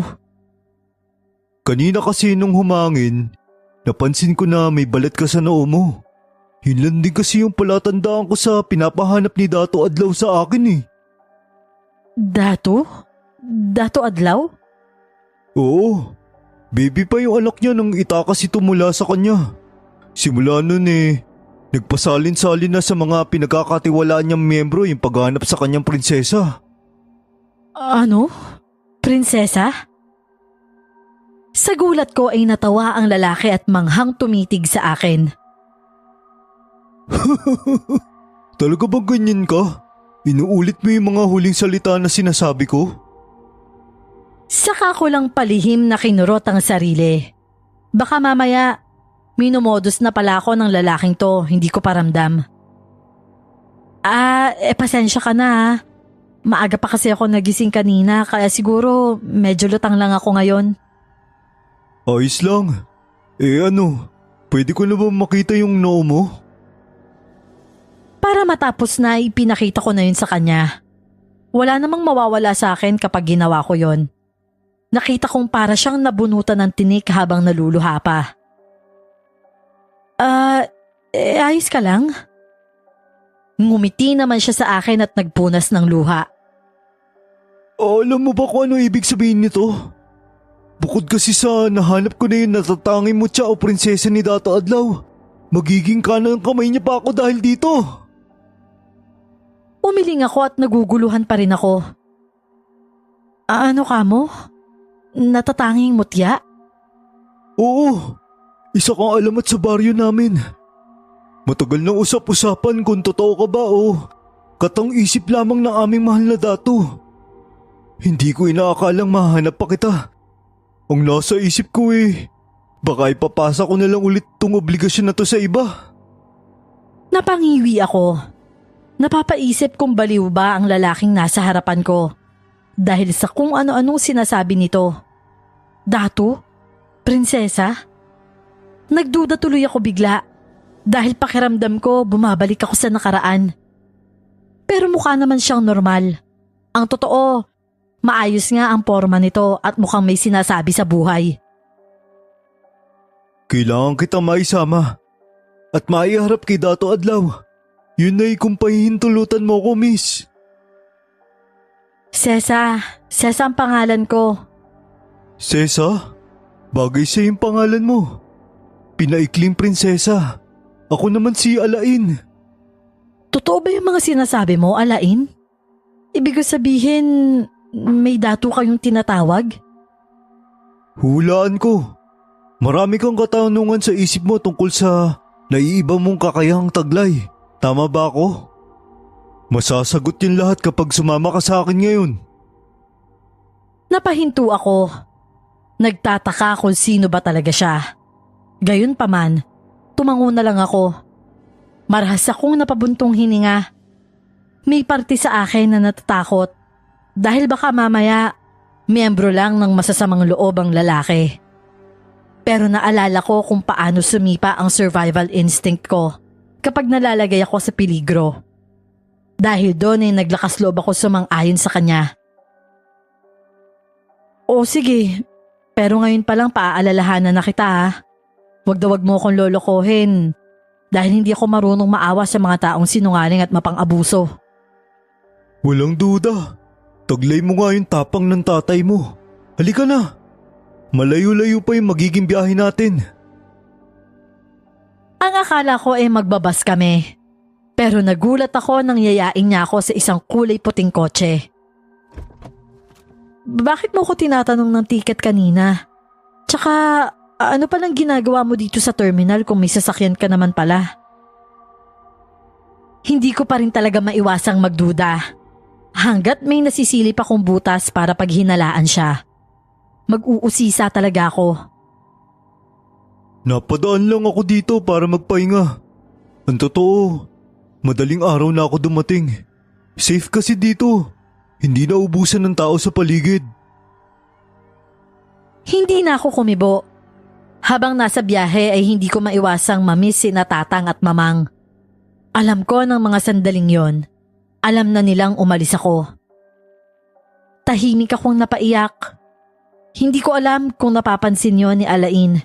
Kanina kasi nung humangin, napansin ko na may balat ka sa noo mo. Yun lang din kasi yung palatandaan ko sa pinapahanap ni Dato Adlaw sa akin eh. Dato? Dato Adlaw? Oo, baby pa yung anak niya nang itakas ito mula sa kanya. Simula nun nagpasalin-salin na sa mga pinagkakatiwalaan niyang miyembro yung paghanap sa kanyang prinsesa. Ano? Prinsesa? Sa gulat ko ay natawa ang lalaki at manghang tumitig sa akin. Talaga bang ganyan ka? Inuulit mo yung mga huling salita na sinasabi ko? Saka ko lang palihim na kinurot ang sarili. Baka mamaya, minumodus na pala ako ng lalaking to, hindi ko paramdam. Pasensya ka na ha. Maaga pa kasi ako nagising kanina kaya siguro medyo lutang lang ako ngayon. Ayos lang. Pwede ko na ba makita yung noo mo? Para matapos na ipinakita ko na yun sa kanya. Wala namang mawawala sa akin kapag ginawa ko yon. Nakita kong para siyang nabunutan ng tinik habang naluluha pa. Ayos ka lang? Ngumiti naman siya sa akin at nagpunas ng luha. Alam mo ba kung ano ibig sabihin nito? Bukod kasi sa nahanap ko na yung natatanging mutya o prinsesa ni Dato Adlaw, magiging kanang kamay niya pa ako dahil dito. Umiling ako at naguguluhan pa rin ako. Ano ka mo? Natatanging mutya? Oo, isa kang alamat sa baryo namin. Matagal na usap-usapan kung totoo ka ba o katang-isip lamang ng aming mahal na dato. Hindi ko inaakalang mahanap pa kita. Ang nasa isip ko baka ipapasa ko na lang ulit tong obligasyon na to sa iba. Napangiwi ako. Napapaisip kung baliw ba ang lalaking nasa harapan ko dahil sa kung ano-anong sinasabi nito. Dato? Prinsesa? Nagduda tuloy ako bigla dahil pakiramdam ko bumabalik ako sa nakaraan. Pero mukha naman siyang normal. Ang totoo, maayos nga ang porma nito at mukhang may sinasabi sa buhay. Kailangan kita maisama at maiharap kay Dato Adlaw. Yun ay kung pahihintulutan mo ko, miss. Sesa ang pangalan ko. Sesa? Bagay sa yung pangalan mo. Pinaikling prinsesa. Ako naman si Alain. Totoo ba yung mga sinasabi mo, Alain? Ibig sabihin, may dato kayong tinatawag? Hulaan ko. Marami kang katanungan sa isip mo tungkol sa naiiba mong kakayahang taglay. Tama ba ako? Masasagot yun lahat kapag sumama ka sa akin ngayon. Napahinto ako. Nagtataka kung sino ba talaga siya. Gayunpaman, tumango na lang ako. Marahas akong napabuntong hininga. May parte sa akin na natatakot dahil baka mamaya miyembro lang ng masasamang loob ang lalaki. Pero naalala ko kung paano sumipa ang survival instinct ko kapag nalalagay ako sa peligro. Dahil doon ay naglakas loob ako sumang-ayon sa kanya. O sige, pero ngayon pa lang paaalalahanan na kita ha. Wag mo akong lolokohin dahil hindi ako marunong maawa sa mga taong sinungaling at mapang-abuso. Walang duda. Taglay mo nga yung tapang ng tatay mo. Halika na. Malayo-layo pa yung magiging biyahe natin. Ang akala ko ay magbabas kami. Pero nagulat ako nang yayain niya ako sa isang kulay puting kotse. Bakit mo ko tinatanong ng tiket kanina? Tsaka ano palang ginagawa mo dito sa terminal kung may sasakyan ka naman pala? Hindi ko pa rin talaga maiwasang magduda. Hanggat may nasisilip akong butas para paghinalaan siya. Mag-uusisa talaga ako. Napadaan lang ako dito para magpahinga. Ang totoo, madaling araw na ako dumating. Safe kasi dito. Hindi na ubusan ng tao sa paligid. Hindi na ako kumibo. Habang nasa biyahe ay hindi ko maiwasang mamiss sina Tatang at Mamang. Alam ko ng mga sandaling yon. Alam na nilang umalis ako. Tahimik akong napaiyak. Hindi ko alam kung napapansin yon ni Alain.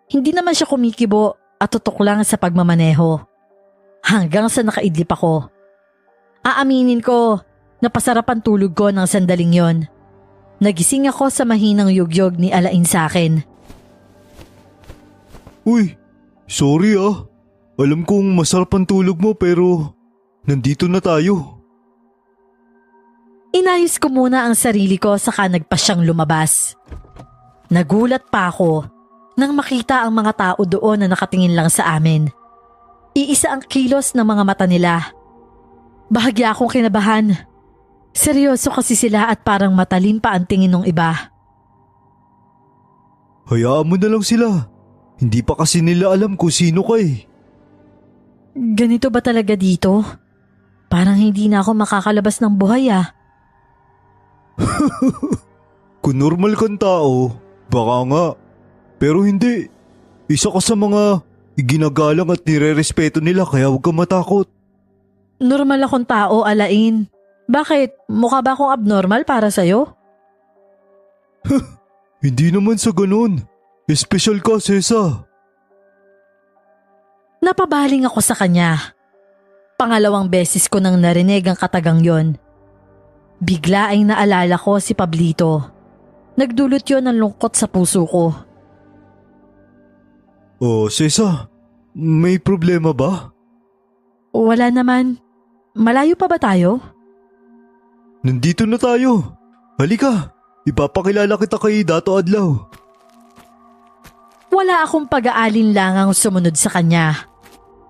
Hindi naman siya kumikibo at tutok lang sa pagmamaneho. Hanggang sa nakaidlip ako. Aaminin ko, napasarap ang tulog ko ng sandaling yon. Nagising ako sa mahinang yugyog ni Alain sa akin. Uy, sorry ah. Alam kong masarap ang tulog mo pero nandito na tayo. Inayos ko muna ang sarili ko saka nagpa siyang lumabas. Nagulat pa ako nang makita ang mga tao doon na nakatingin lang sa amin. Iisa ang kilos ng mga mata nila. Bahagya akong kinabahan. Seryoso kasi sila at parang matalim pa ang tingin ng iba. Hayaan mo na lang sila. Hindi pa kasi nila alam kung sino ka eh. Ganito ba talaga dito? Parang hindi na ako makakalabas ng buhay ah. Kung normal kang tao, baka nga. Pero hindi. Isa ka sa mga iginagalang at nire-respeto nila kaya huwag kang matakot. Normal akong tao, Alain. Bakit? Mukha ba akong abnormal para sa'yo? Hindi naman sa ganun. Espesyal ka, Sesa. Napabaling ako sa kanya. Pangalawang beses ko nang narinig ang katagang yon. Bigla ay naalala ko si Pablito. Nagdulot yon ng lungkot sa puso ko. Oh, Sesa, may problema ba? Wala naman. Malayo pa ba tayo? Nandito na tayo. Halika, ipapakilala kita kay Dato Adlaw. Wala akong pag-aalinlangang sumunod sa kanya.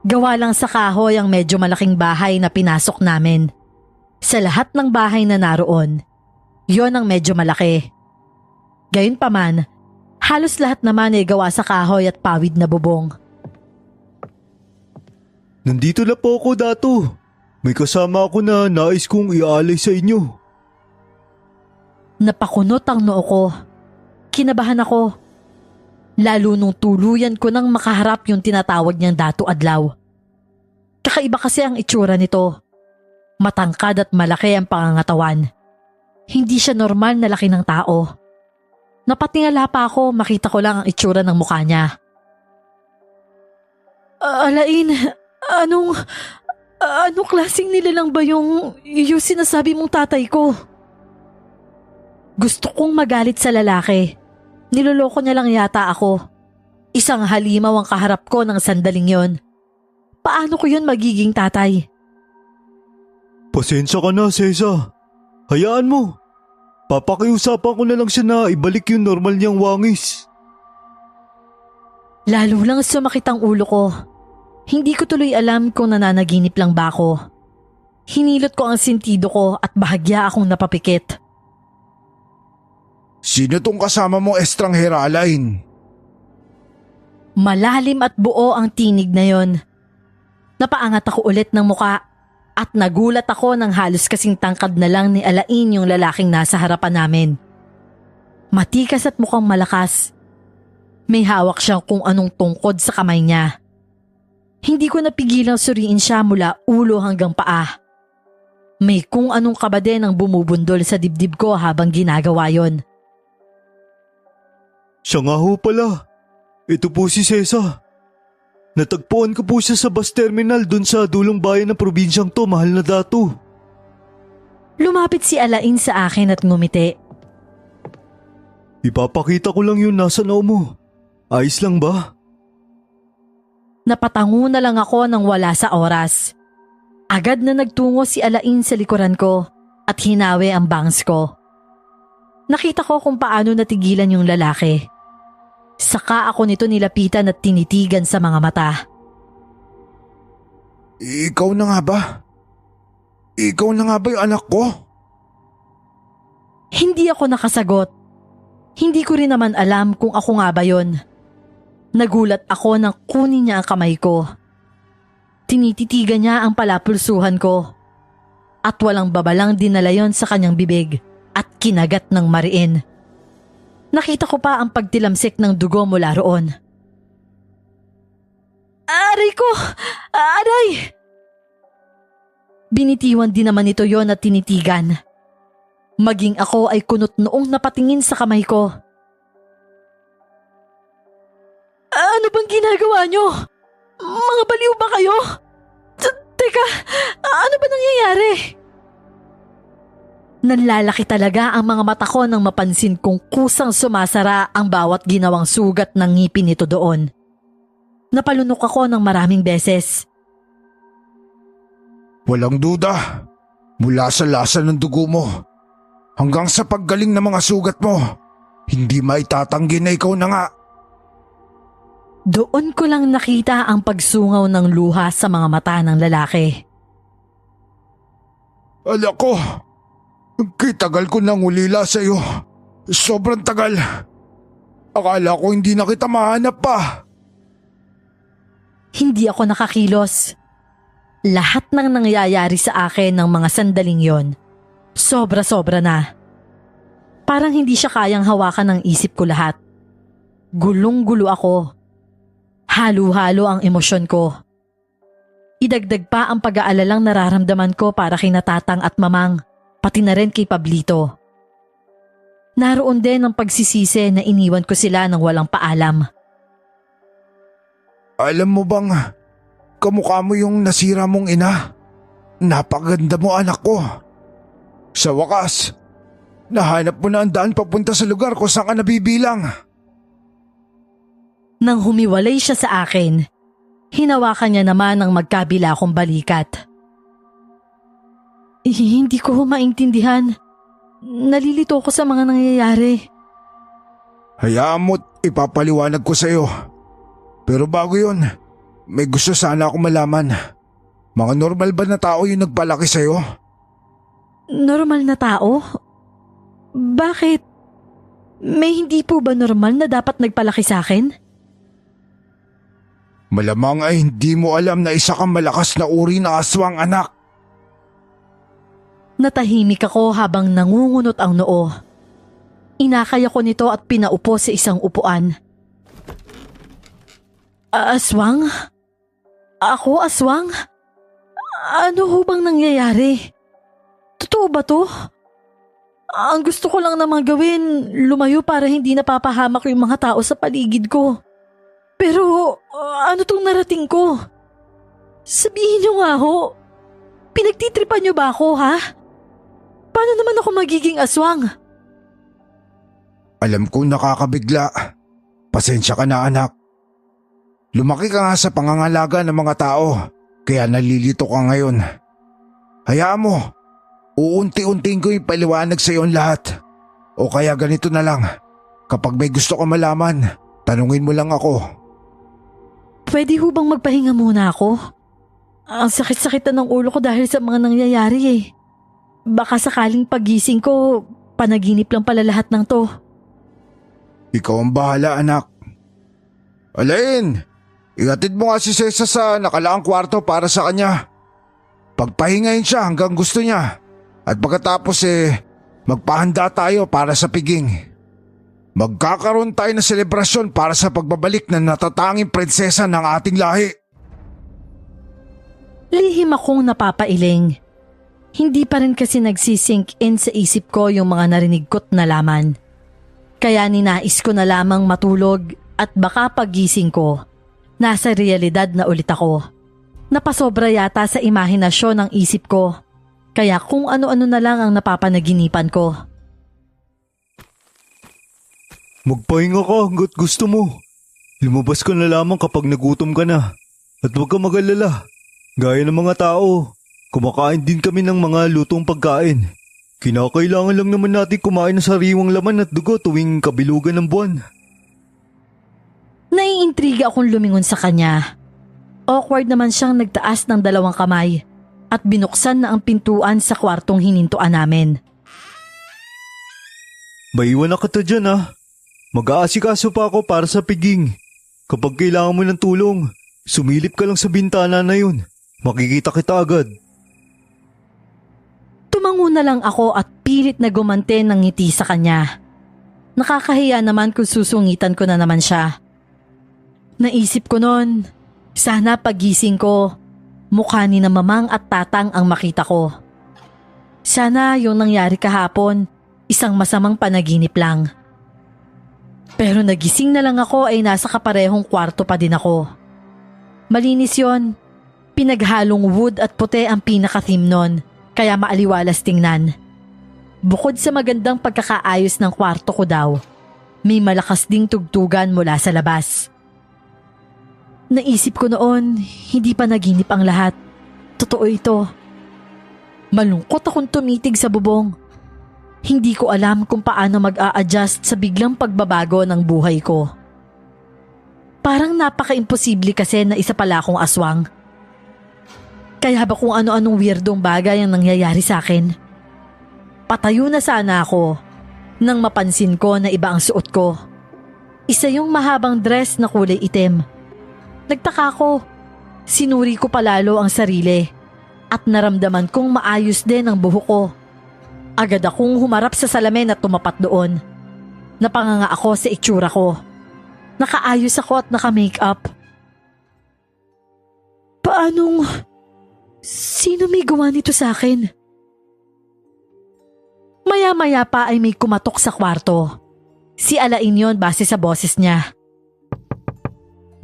Gawa lang sa kahoy ang medyo malaking bahay na pinasok namin. Sa lahat ng bahay na naroon, yon ang medyo malaki. Gayunpaman, halos lahat naman ay gawa sa kahoy at pawid na bubong. Nandito na po ako, Dato. May kasama ako na nais kong ialay sa inyo. Napakunot ang noo ko. Kinabahan ako. Lalo nung tuluyan ko nang makaharap yung tinatawag niyang Dato Adlaw. Kakaiba kasi ang itsura nito. Matangkad at malaki ang pangangatawan. Hindi siya normal na laki ng tao. Napatingala pa ako, makita ko lang ang itsura ng mukha niya. Alain, anong klaseng nilalang ba yung sinasabi mong tatay ko? Gusto kong magalit sa lalaki. Niloloko niya lang yata ako. Isang halimaw ang kaharap ko ng sandaling yon. Paano ko yun magiging tatay? Pasensya ka na, Sesa. Hayaan mo. Papakiusapan ko na lang siya na ibalik yung normal niyang wangis. Lalo lang sumakit ang ulo ko. Hindi ko tuloy alam kung nananaginip lang ba ako. Hinilot ko ang sentido ko at bahagya akong napapikit. Sino tong kasama mong estranghera, Alain? Malalim at buo ang tinig na yon. Napaangat ako ulit ng muka at nagulat ako nang halos kasing tangkad na lang ni Alain yung lalaking nasa harapan namin. Matikas at mukhang malakas. May hawak siyang kung anong tungkod sa kamay niya. Hindi ko napigilang suriin siya mula ulo hanggang paa. May kung anong kabade ang bumubundol sa dibdib ko habang ginagawa yon. Siya nga ho pala. Ito po si Sesa. Natagpuan ko po siya sa bus terminal dun sa dulong bayan ng probinsyang to, Mahal na Dato. Lumapit si Alain sa akin at ngumiti. Ipapakita ko lang yung nasa noo mo. Ayos lang ba? Napatango na lang ako nang wala sa oras. Agad na nagtungo si Alain sa likuran ko at hinawi ang bangs ko. Nakita ko kung paano natigilan yung lalaki. Saka ako nito nilapitan at tinitigan sa mga mata. Ikaw na nga ba? Ikaw na nga ba yung anak ko? Hindi ako nakasagot. Hindi ko rin naman alam kung ako nga ba yon. Nagulat ako nang kunin niya ang kamay ko. Tinititigan niya ang palapulsuhan ko. At walang babalang dinala yon sa kanyang bibig at kinagat ng mariin. Nakita ko pa ang pagtilamsik ng dugo mula roon. Aray ko! Aray! Binitiwan din naman ito yon at tinitigan. Maging ako ay kunot noong napatingin sa kamay ko. Ano bang ginagawa nyo? Mga baliw ba kayo? Teka, ano ba nangyayari? Nanlalaki talaga ang mga mata ko nang mapansin kong kusang sumasara ang bawat ginawang sugat ng ngipin nito doon. Napalunok ako ng maraming beses. Walang duda. Mula sa lasa ng dugo mo hanggang sa paggaling ng mga sugat mo, hindi maitatanggi na ikaw na nga. Doon ko lang nakita ang pagsungaw ng luha sa mga mata ng lalaki. Ala ko, kay tagal ko nang ulila sa iyo. Sobrang tagal. Akala ko hindi na kita mahanap pa. Hindi ako nakakilos. Lahat ng nangyayari sa akin ng mga sandaling yon, sobra-sobra na. Parang hindi siya kayang hawakan ng isip ko lahat. Gulong-gulo ako. Halo-halo ang emosyon ko. Idagdag pa ang pag-aalalang nararamdaman ko para kay Natatang at Mamang, pati na rin kay Pablito. Naroon din ang pagsisisi na iniwan ko sila nang walang paalam. Alam mo bang, kamukha mo yung nasira mong ina. Napakaganda mo, anak ko. Sa wakas, nahanap mo na ang daan papunta sa lugar kung saan ka nabibilang. Nang humiwalay siya sa akin, hinawakan niya naman ang magkabila kong balikat. Hindi ko maintindihan. Nalilito ko sa mga nangyayari. Hayaan mo't ipapaliwanag ko sa iyo. Pero bago yun, may gusto sana ako malaman. Mga normal ba na tao yung nagpalaki sa iyo? Normal na tao? Bakit? May hindi po ba normal na dapat nagpalaki sa akin? Malamang ay hindi mo alam na isa kang malakas na uri na aswang, anak. Natahimik ako habang nangungunot ang noo. Inakay ako nito at pinaupo sa isang upuan. Aswang? Ako aswang? Ano ho bang nangyayari? Totoo ba to? Ang gusto ko lang naman gawin, lumayo para hindi napapahamak yung mga tao sa paligid ko. Pero ano tong narating ko? Sabihin niyo nga ho, pinagtitripan niyo ba ako, ha? Paano naman ako magiging aswang? Alam kong nakakabigla. Pasensya ka na anak. Lumaki ka nga sa pangangalaga ng mga tao, kaya nalilito ka ngayon. Hayaan mo, uunti-unting ko ipaliwanag sa iyo ang lahat. O kaya ganito na lang, kapag may gusto ka malaman, tanungin mo lang ako. Pwede ho bang magpahinga muna ako? Ang sakit-sakit na ng ulo ko dahil sa mga nangyayari eh. Baka sakaling pagising ko, panaginip lang pala lahat ng to. Ikaw ang bahala anak. Alain, ihatid mo nga si Cesa sa nakalaang kwarto para sa kanya. Pagpahingahin siya hanggang gusto niya. At pagkatapos magpahanda tayo para sa piging. Magkakaroon tayo ng selebrasyon para sa pagbabalik ng natatanging prinsesa ng ating lahi. Lihim akong napapailing. Hindi pa rin kasi nagsisink in sa isip ko yung mga narinig ko't nalaman. Kaya ninais ko na lamang matulog at baka pagising ko, nasa realidad na ulit ako. Napasobra yata sa imahinasyon ng isip ko, kaya kung ano-ano na lang ang napapanaginipan ko. Magpahinga ka hanggat gusto mo. Lumabas ka na lamang kapag nagutom ka na. At huwag ka mag-alala. Gaya ng mga tao, kumakain din kami ng mga lutong pagkain. Kinakailangan lang naman natin kumain ng sariwang laman at dugo tuwing kabilugan ng buwan. Naiintriga akong lumingon sa kanya. Awkward naman siyang nagtaas ng 2 kamay at binuksan na ang pintuan sa kwartong hinintuan namin. Maiwan na kita dyan ha. Mag-aasikaso pa ako para sa piging. Kapag kailangan mo ng tulong, sumilip ka lang sa bintana na yun. Makikita kita agad. Tumango na lang ako at pilit na gumante ng ngiti sa kanya. Nakakahiya naman kung susungitan ko na naman siya. Naisip ko noon, sana pagising ko, mukha ni na mamang at tatang ang makita ko. Sana yung nangyari kahapon, isang masamang panaginip lang. Pero nagising na lang ako ay nasa kaparehong kwarto pa din ako. Malinis yon, pinaghalong wood at puti ang pinaka-theme nun, kaya maaliwalas tingnan. Bukod sa magandang pagkakaayos ng kwarto ko daw, may malakas ding tugtugan mula sa labas. Naisip ko noon, hindi pa naginip ang lahat. Totoo ito. Malungkot akong tumitig sa bubong. Hindi ko alam kung paano mag-a-adjust sa biglang pagbabago ng buhay ko. Parang napaka-imposible kasi na isa pala akong aswang. Kaya ba kung ano-anong weirdong bagay ang nangyayari sa akin? Patayo na sana ako nang mapansin ko na iba ang suot ko. Isa yung mahabang dress na kulay itim. Nagtaka ko, sinuri ko palalo ang sarili at naramdaman kong maayos din ang buhok ko. Agad akong humarap sa salamin at tumapat doon. Napanganga ako sa itsura ko. Nakaayos ako at naka-makeup. Sino may gawa nito sa akin? Maya-maya pa ay may kumatok sa kwarto. Si Alain yon base sa boses niya.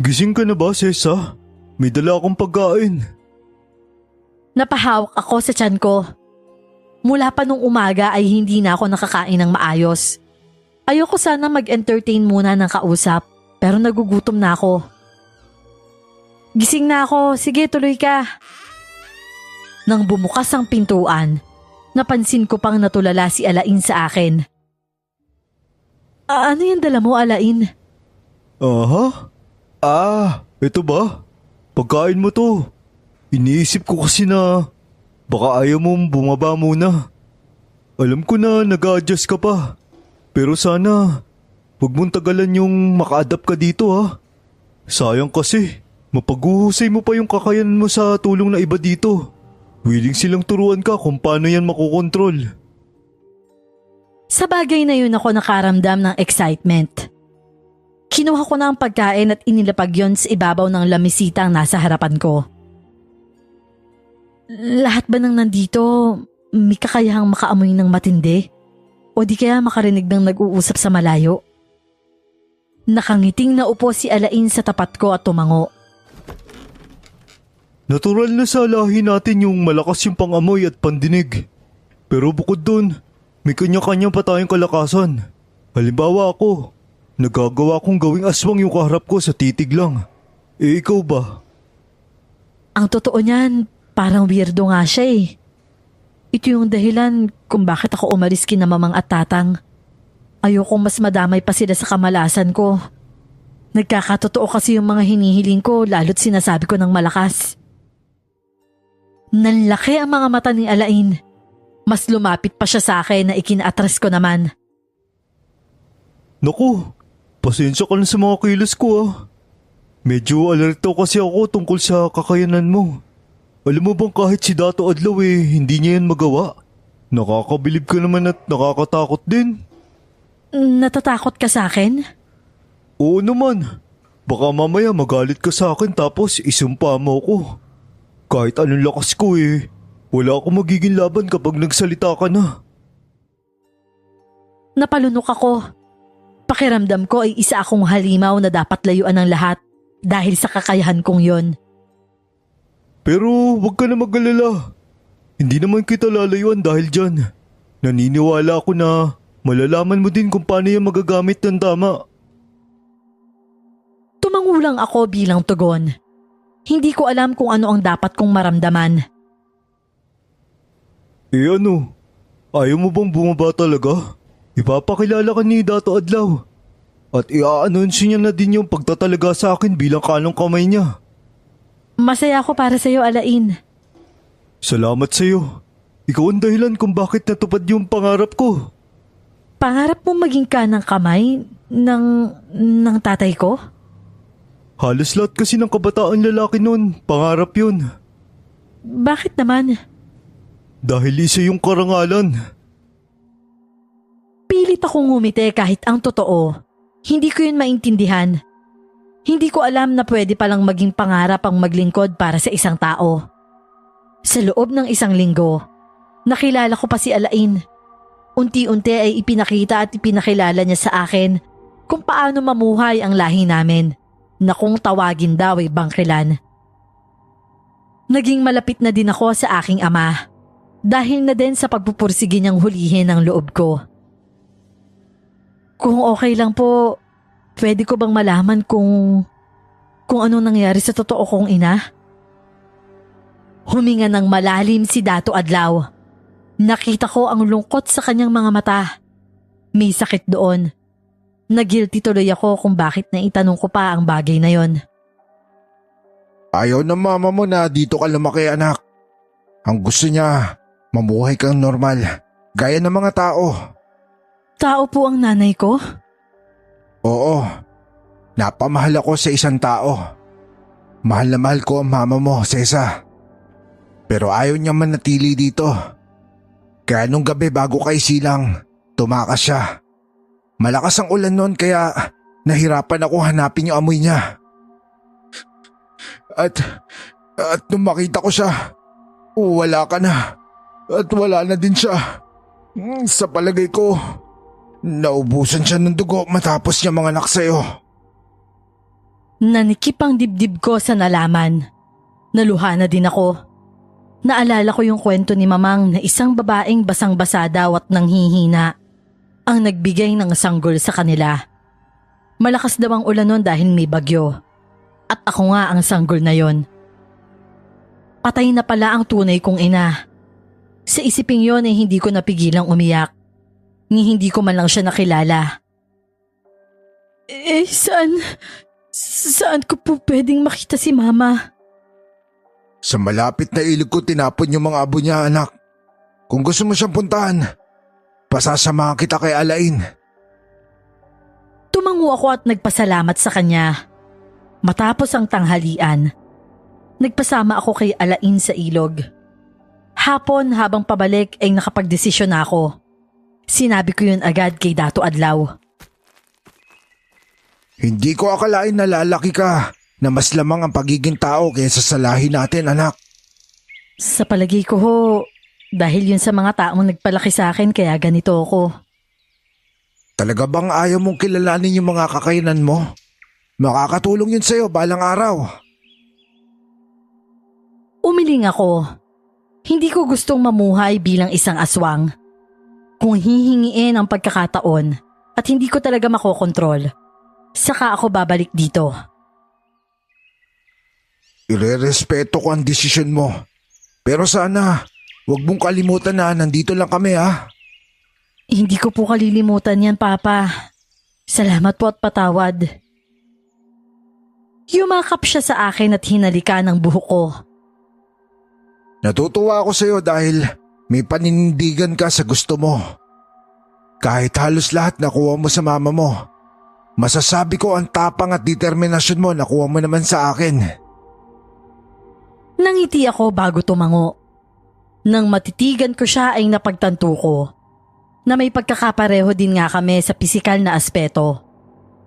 Gising ka na ba, Cesa? May dala akong pagkain. Napahawak ako sa tiyan ko. Mula pa nung umaga ay hindi na ako nakakain ng maayos. Ayoko sana mag-entertain muna ng kausap, pero nagugutom na ako. Gising na ako, sige tuloy ka. Nang bumukas ang pintuan, napansin ko pang natulala si Alain sa akin. Ano yung dala mo, Alain? Aha? Ito ba? Pagkain mo to. Iniisip ko kasi na baka ayaw mong bumaba muna. Alam ko na nag-a-adjust ka pa. Pero sana, huwag mong tagalan yung maka-adapt ka dito ha. Sayang kasi, mapaghuhusay mo pa yung kakayanan mo sa tulong na iba dito. Willing silang turuan ka kung paano yan makokontrol. Sa bagay na yun ako nakaramdam ng excitement. Kinuha ko na ang pagkain at inilapag yon sa ibabaw ng lamisita ang nasa harapan ko. Lahat ba ng nandito may kakayahang makaamoy ng matindi? O di kaya makarinig ng nag-uusap sa malayo? Nakangiting naupo si Alain sa tapat ko at tumango. Natural na sa lahi natin yung malakas yung pangamoy at pandinig. Pero bukod dun, may kanya-kanya pa tayong kalakasan. Halimbawa ako, nagagawa kong gawing aswang yung kaharap ko sa titig lang. Eh ikaw ba? Ang totoo niyan, parang weirdo nga siya eh. Ito yung dahilan kung bakit ako umalis kina mamang at tatang. Ayokong mas madamay pa sila sa kamalasan ko. Nagkakatotoo kasi yung mga hinihiling ko lalo't sinasabi ko ng malakas. Nanlaki ang mga mata ni Alain. Mas lumapit pa siya sa akin na ikinaatras ko naman. Naku, pasensya ka na sa mga kilos ko ah. Medyo alerto kasi ako tungkol sa kakayanan mo. Alam mo bang kahit si Dato Adlaw hindi niya yan magawa? Nakakabilib ka naman at nakakatakot din. Natatakot ka sa akin? Oo naman. Baka mamaya magalit ka sa akin tapos isumpa mo ko. Kahit anong lakas ko wala akong magiging laban kapag nagsalita ka na. Napalunok ako. Pakiramdam ko ay isa akong halimaw na dapat layuan ng lahat dahil sa kakayahan kong yon. Pero wag ka na mag-alala. Hindi naman kita lalayuan dahil dyan. Naniniwala ako na malalaman mo din kung paano yan magagamit ng tama. Tumangulang ako bilang tugon. Hindi ko alam kung ano ang dapat kong maramdaman. Ano? Ayaw mo bang bumaba talaga? Ipapakilala ka ni Dato Adlaw. At i-a-announce niya na din yung pagtatalaga sa akin bilang kanong kamay niya. Masaya ako para sa'yo, Alain. Salamat sa'yo. Ikaw ang dahilan kung bakit natupad yung pangarap ko. Pangarap mo maging kanang kamay ng tatay ko? Halos lahat kasi ng kabataan lalaki noon, pangarap yun. Bakit naman? Dahil isa yung karangalan. Pilit akong ngumiti kahit ang totoo. Hindi ko yun maintindihan. Hindi ko alam na pwede palang maging pangarap ang maglingkod para sa isang tao. Sa loob ng isang linggo, nakilala ko pa si Alain. Unti-unti ay ipinakita at ipinakilala niya sa akin kung paano mamuhay ang lahi namin na kung tawagin daw ay bangkilan. Naging malapit na din ako sa aking ama dahil na din sa pagpupursige niyang hulihin ang loob ko. Kung okay lang po, pwede ko bang malaman kung anong nangyari sa totoo kong ina? Huminga ng malalim si Dato Adlaw. Nakita ko ang lungkot sa kanyang mga mata. May sakit doon. Nagilty tuloy ako kung bakit naitanong ko pa ang bagay na yon. Ayaw ng mama mo na dito ka lumaki, anak. Ang gusto niya, mamuhay kang normal, gaya ng mga tao. Tao po ang nanay ko? Oo, napamahal ako sa isang tao. Mahal na mahal ko ang mama mo, Sesa. Pero ayaw niya manatili dito. Kaya nung gabi bago kay silang, tumakas siya. Malakas ang ulan noon kaya nahirapan ako hanapin yung amoy niya. At nung makita ko siya, wala ka na. At wala na din siya. Sa palagay ko, naubusan siya ng dugo matapos niya manganak sa'yo. Nanikip ang dibdib ko sa nalaman. Naluha na din ako. Naalala ko yung kwento ni Mamang na isang babaeng basang-basa daw at nanghihina ang nagbigay ng sanggol sa kanila. Malakas daw ang ulan nun dahil may bagyo. At ako nga ang sanggol na yon. Patay na pala ang tunay kong ina. Sa isiping yon ay hindi ko napigilang umiyak. Ni hindi ko man lang siya nakilala. Saan ko po pwedeng makita si Mama? Sa malapit na ilog ko tinapon yung mga abo niya, anak. Kung gusto mo siyang puntahan, pasasamahan kita kay Alain. Tumango ako at nagpasalamat sa kanya. Matapos ang tanghalian, nagpasama ako kay Alain sa ilog. Hapon habang pabalik ay nakapagdesisyon na ako. Sinabi ko yun agad kay Dato Adlaw. Hindi ko akalain na lalaki ka na mas lamang ang pagiging tao kaysa sa lahi natin, anak. Sa palagay ko ho, dahil yun sa mga taong nagpalaki sa akin kaya ganito ako. Talaga bang ayaw mong kilalanin yung mga kakayanan mo? Makakatulong yun sa'yo balang araw. Umiling ako. Hindi ko gustong mamuhay bilang isang aswang. Kung hihingiin ang pagkakataon at hindi ko talaga makokontrol, saka ako babalik dito. Irerespeto ko ang desisyon mo. Pero sana, huwag mong kalimutan na nandito lang kami ha. Hindi ko po kalilimutan yan, Papa. Salamat po at patawad. Yumakap siya sa akin at hinalikan ang buhok ko. Natutuwa ako sa'yo dahil may paninindigan ka sa gusto mo. Kahit halos lahat nakuha mo sa mama mo, masasabi ko ang tapang at determinasyon mo nakuha mo naman sa akin. Nangiti ako bago tumango. Nang matitigan ko siya ay napagtanto ko na may pagkakapareho din nga kami sa pisikal na aspeto.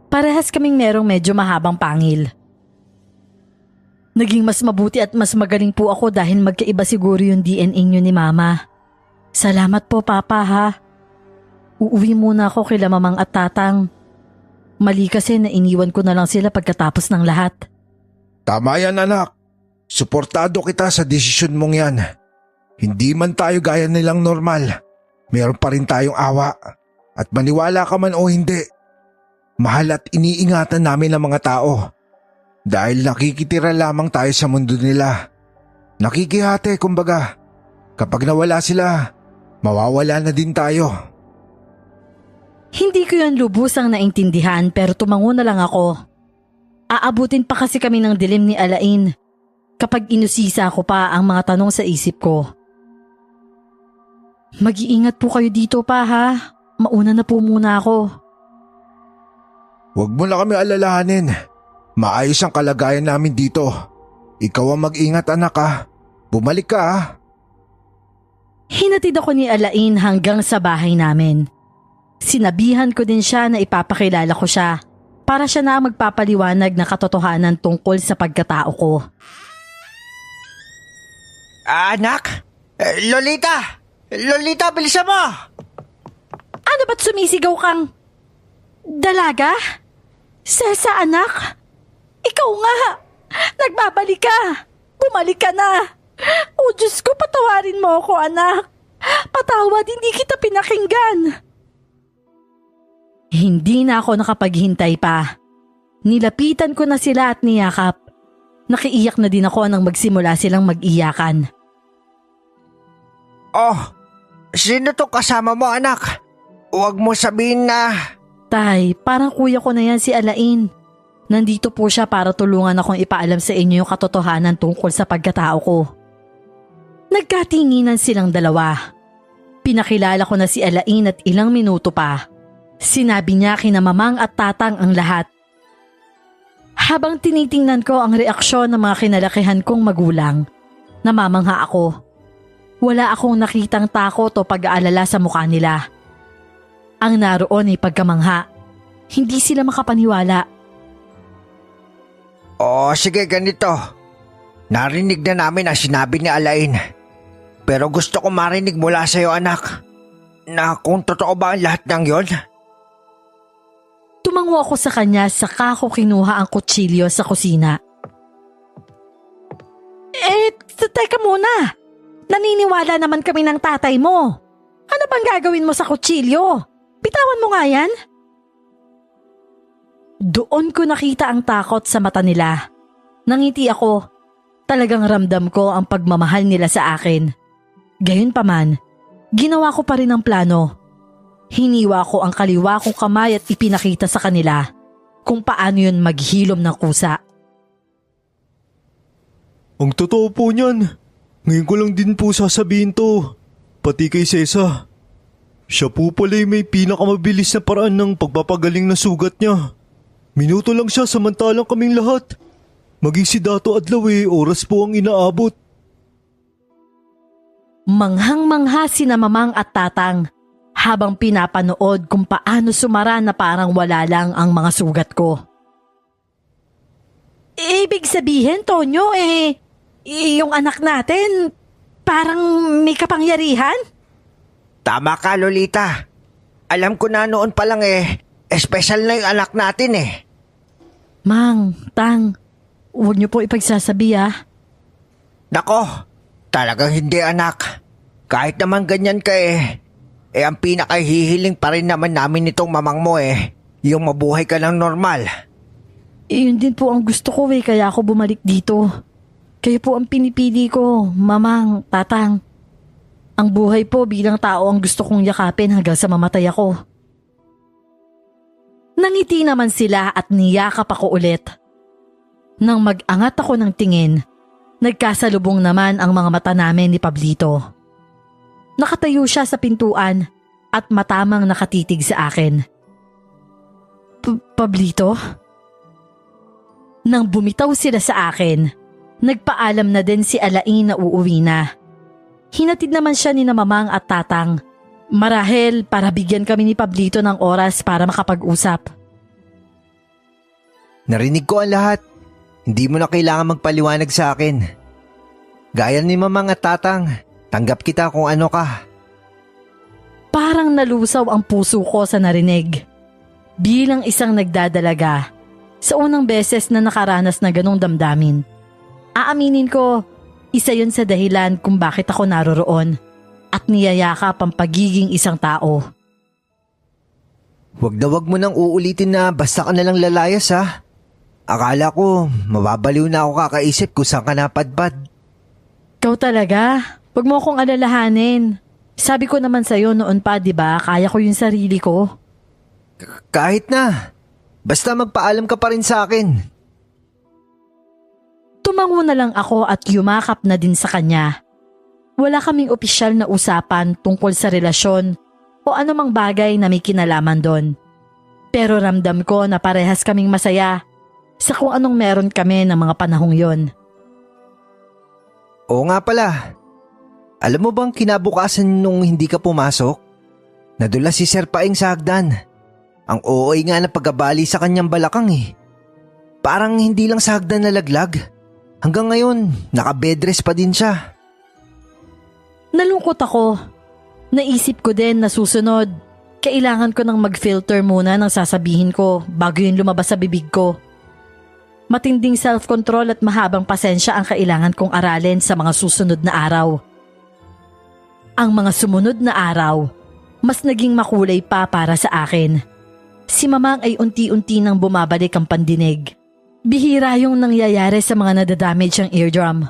Parehas kaming merong medyo mahabang pangil. Naging mas mabuti at mas magaling po ako dahil magkaiba siguro yung DNA niyo ni Mama. Salamat po, Papa, ha. Uuwi muna ako kila Mamang at Tatang. Mali kasi na iniwan ko na lang sila pagkatapos ng lahat. Tama yan anak. Suportado kita sa desisyon mong yan. Hindi man tayo gaya nilang normal. Meron pa rin tayong awa. At maniwala ka man o hindi, mahal at iniingatan namin ang mga tao. Dahil nakikitira lamang tayo sa mundo nila. Nakikihati kumbaga. Kapag nawala sila, mawawala na din tayo. Hindi ko yan lubusang naintindihan pero tumango na lang ako. Aabutin pa kasi kami ng dilim ni Alain kapag inusisa ko pa ang mga tanong sa isip ko. Mag-iingat po kayo dito pa ha. Mauna na po muna ako. Huwag mo na kami alalahanin. Maayos ang kalagayan namin dito. Ikaw ang mag-ingat anak ha. Bumalik ka ha. Hinatid ako ni Alain hanggang sa bahay namin. Sinabihan ko din siya na ipapakilala ko siya para siya na ang magpapaliwanag ng katotohanan tungkol sa pagkatao ko. Anak? Lolita! Lolita, bilisan mo! Ano ba't sumisigaw kang dalaga? Sesa anak? Ikaw nga! Nagbabalik ka! Bumalik ka na! O Diyos ko, patawarin mo ako anak! Patawad, hindi kita pinakinggan! Hindi na ako nakapaghintay pa. Nilapitan ko na sila at niyakap. Nakiiyak na din ako nang magsimula silang mag-iyakan. Oh, sino to kasama mo anak? Huwag mo sabihin na... Tay, parang kuya ko na yan si Alain. Nandito po siya para tulungan akong ipaalam sa inyo yung katotohanan tungkol sa pagkatao ko. Nagkatinginan silang dalawa. Pinakilala ko na si Alain at ilang minuto pa. Sinabi niya kina Mamang at Tatang ang lahat. Habang tinitingnan ko ang reaksyon ng mga kinalakihan kong magulang, namamangha ako. Wala akong nakitang takot o pag-aalala sa mukha nila. Ang naroon ay pagkamangha. Hindi sila makapaniwala. Oh, sige ganito. Narinig na namin ang sinabi ni Alain. Pero gusto ko marinig mula sa iyo anak. Na kung totoo ba ang lahat ng yon? Tumango ako sa kanya saka ko kinuha ang kutsilyo sa kusina. Teka muna. Naniniwala naman kami ng tatay mo. Ano bang gagawin mo sa kutsilyo? Bitawan mo nga yan. Doon ko nakita ang takot sa mata nila. Nangiti ako. Talagang ramdam ko ang pagmamahal nila sa akin. Gayunpaman, ginawa ko pa rin ang plano. Hiniwa ko ang kaliwa kong kamay at ipinakita sa kanila kung paano yun maghilom ng kusa. Ang totoo po niyan. Ngayon ko lang din po sasabihin to. Pati kay Sesa. Siya po pala may pinakamabilis na paraan ng pagpapagaling na sugat niya. Minuto lang siya samantalang kaming lahat. Maging si Dato Adlaw oras po ang inaabot. Manghang-mangha sina Mamang at Tatang habang pinapanood kung paano sumara na parang wala lang ang mga sugat ko. Ibig sabihin, Tonyo, yung anak natin, Parang may kapangyarihan? Tama ka, Lolita. Alam ko na noon pa lang espesyal na yung anak natin eh. Mang, Tang, huwag niyo po ipagsasabi Nako, talagang hindi anak. Kahit naman ganyan ka ang pinakahihiling pa rin naman namin nitong mamang mo yung mabuhay ka ng normal. Yun din po ang gusto ko kaya ako bumalik dito. Kayo po ang pinipili ko, Mamang, Tatang. Ang buhay po bilang tao ang gusto kong yakapin hanggang sa mamatay ako. Nangiti naman sila at niyakap ako ulit. Nang mag-angat ako ng tingin, nagkasalubong naman ang mga mata namin ni Pablito. Nakatayo siya sa pintuan at matamang nakatitig sa akin. Pablito? Nang bumitaw sila sa akin, nagpaalam na din si Alain na uuwi na. Hinatid naman siya ni na Mamang at Tatang. Marahil para bigyan kami ni Pablito ng oras para makapag-usap. Narinig ko ang lahat. Hindi mo na kailangan magpaliwanag sa akin. Gaya ni Mamang at Tatang, tanggap kita kung ano ka. Parang nalusaw ang puso ko sa narinig. Bilang isang nagdadalaga, sa unang beses na nakaranas na ganong damdamin. Aaminin ko, isa yun sa dahilan kung bakit ako naroroon at niyayakap ang pagiging isang tao. Wag mo nang uulitin na basta ka nalang lalayas ha. Akala ko mababaliw na ako kakaisip kung saan ka napadpad. Ikaw talaga? Huwag mo akong alalahanin. Sabi ko naman sa'yo noon pa, di ba? Kaya ko yung sarili ko. Kahit na. Basta magpaalam ka pa rin sa akin. Tumango na lang ako at yumakap na din sa kanya. Wala kaming opisyal na usapan tungkol sa relasyon o anumang bagay na may kinalaman doon. Pero ramdam ko na parehas kaming masaya sa kung anong meron kami ng mga panahong yon. Oo nga pala. Alam mo bang kinabukasan nung hindi ka pumasok? Nadula si Sir Paeng sa hagdan. Ang OA nga na pagabali sa kanyang balakang Parang hindi lang sa hagdan nalaglag. Hanggang ngayon, naka-bedrest pa din siya. Nalungkot ako. Naisip ko din na susunod, kailangan ko nang mag-filter muna ng sasabihin ko bago yun lumabas sa bibig ko. Matinding self-control at mahabang pasensya ang kailangan kong aralin sa mga susunod na araw. Ang mga sumunod na araw, mas naging makulay pa para sa akin. Si Mamang ay unti-unti nang bumabalik ang pandinig. Bihira yung nangyayari sa mga nadadamage ang eardrum.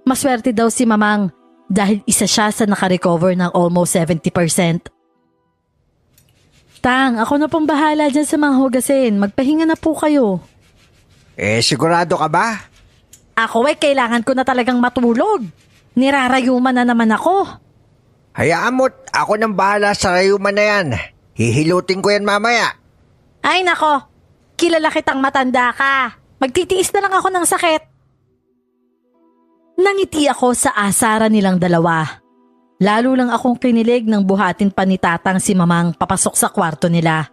Maswerte daw si Mamang dahil isa siya sa nakarecover ng almost 70%. Tang, ako na pong bahala dyan sa mga hugasin. Magpahinga na po kayo. Sigurado ka ba? Ako kailangan ko na talagang matulog. Nirarayuman na naman ako. Hayaan mo't ako nang bahala sa rayuman na yan. Hihilutin ko yan mamaya. Ay nako, kilala kitang matanda ka. Magtitiis na lang ako ng sakit. Nangiti ako sa asara nilang dalawa. Lalo lang akong kinilig nang buhatin pa ni Tatang si Mamang papasok sa kwarto nila.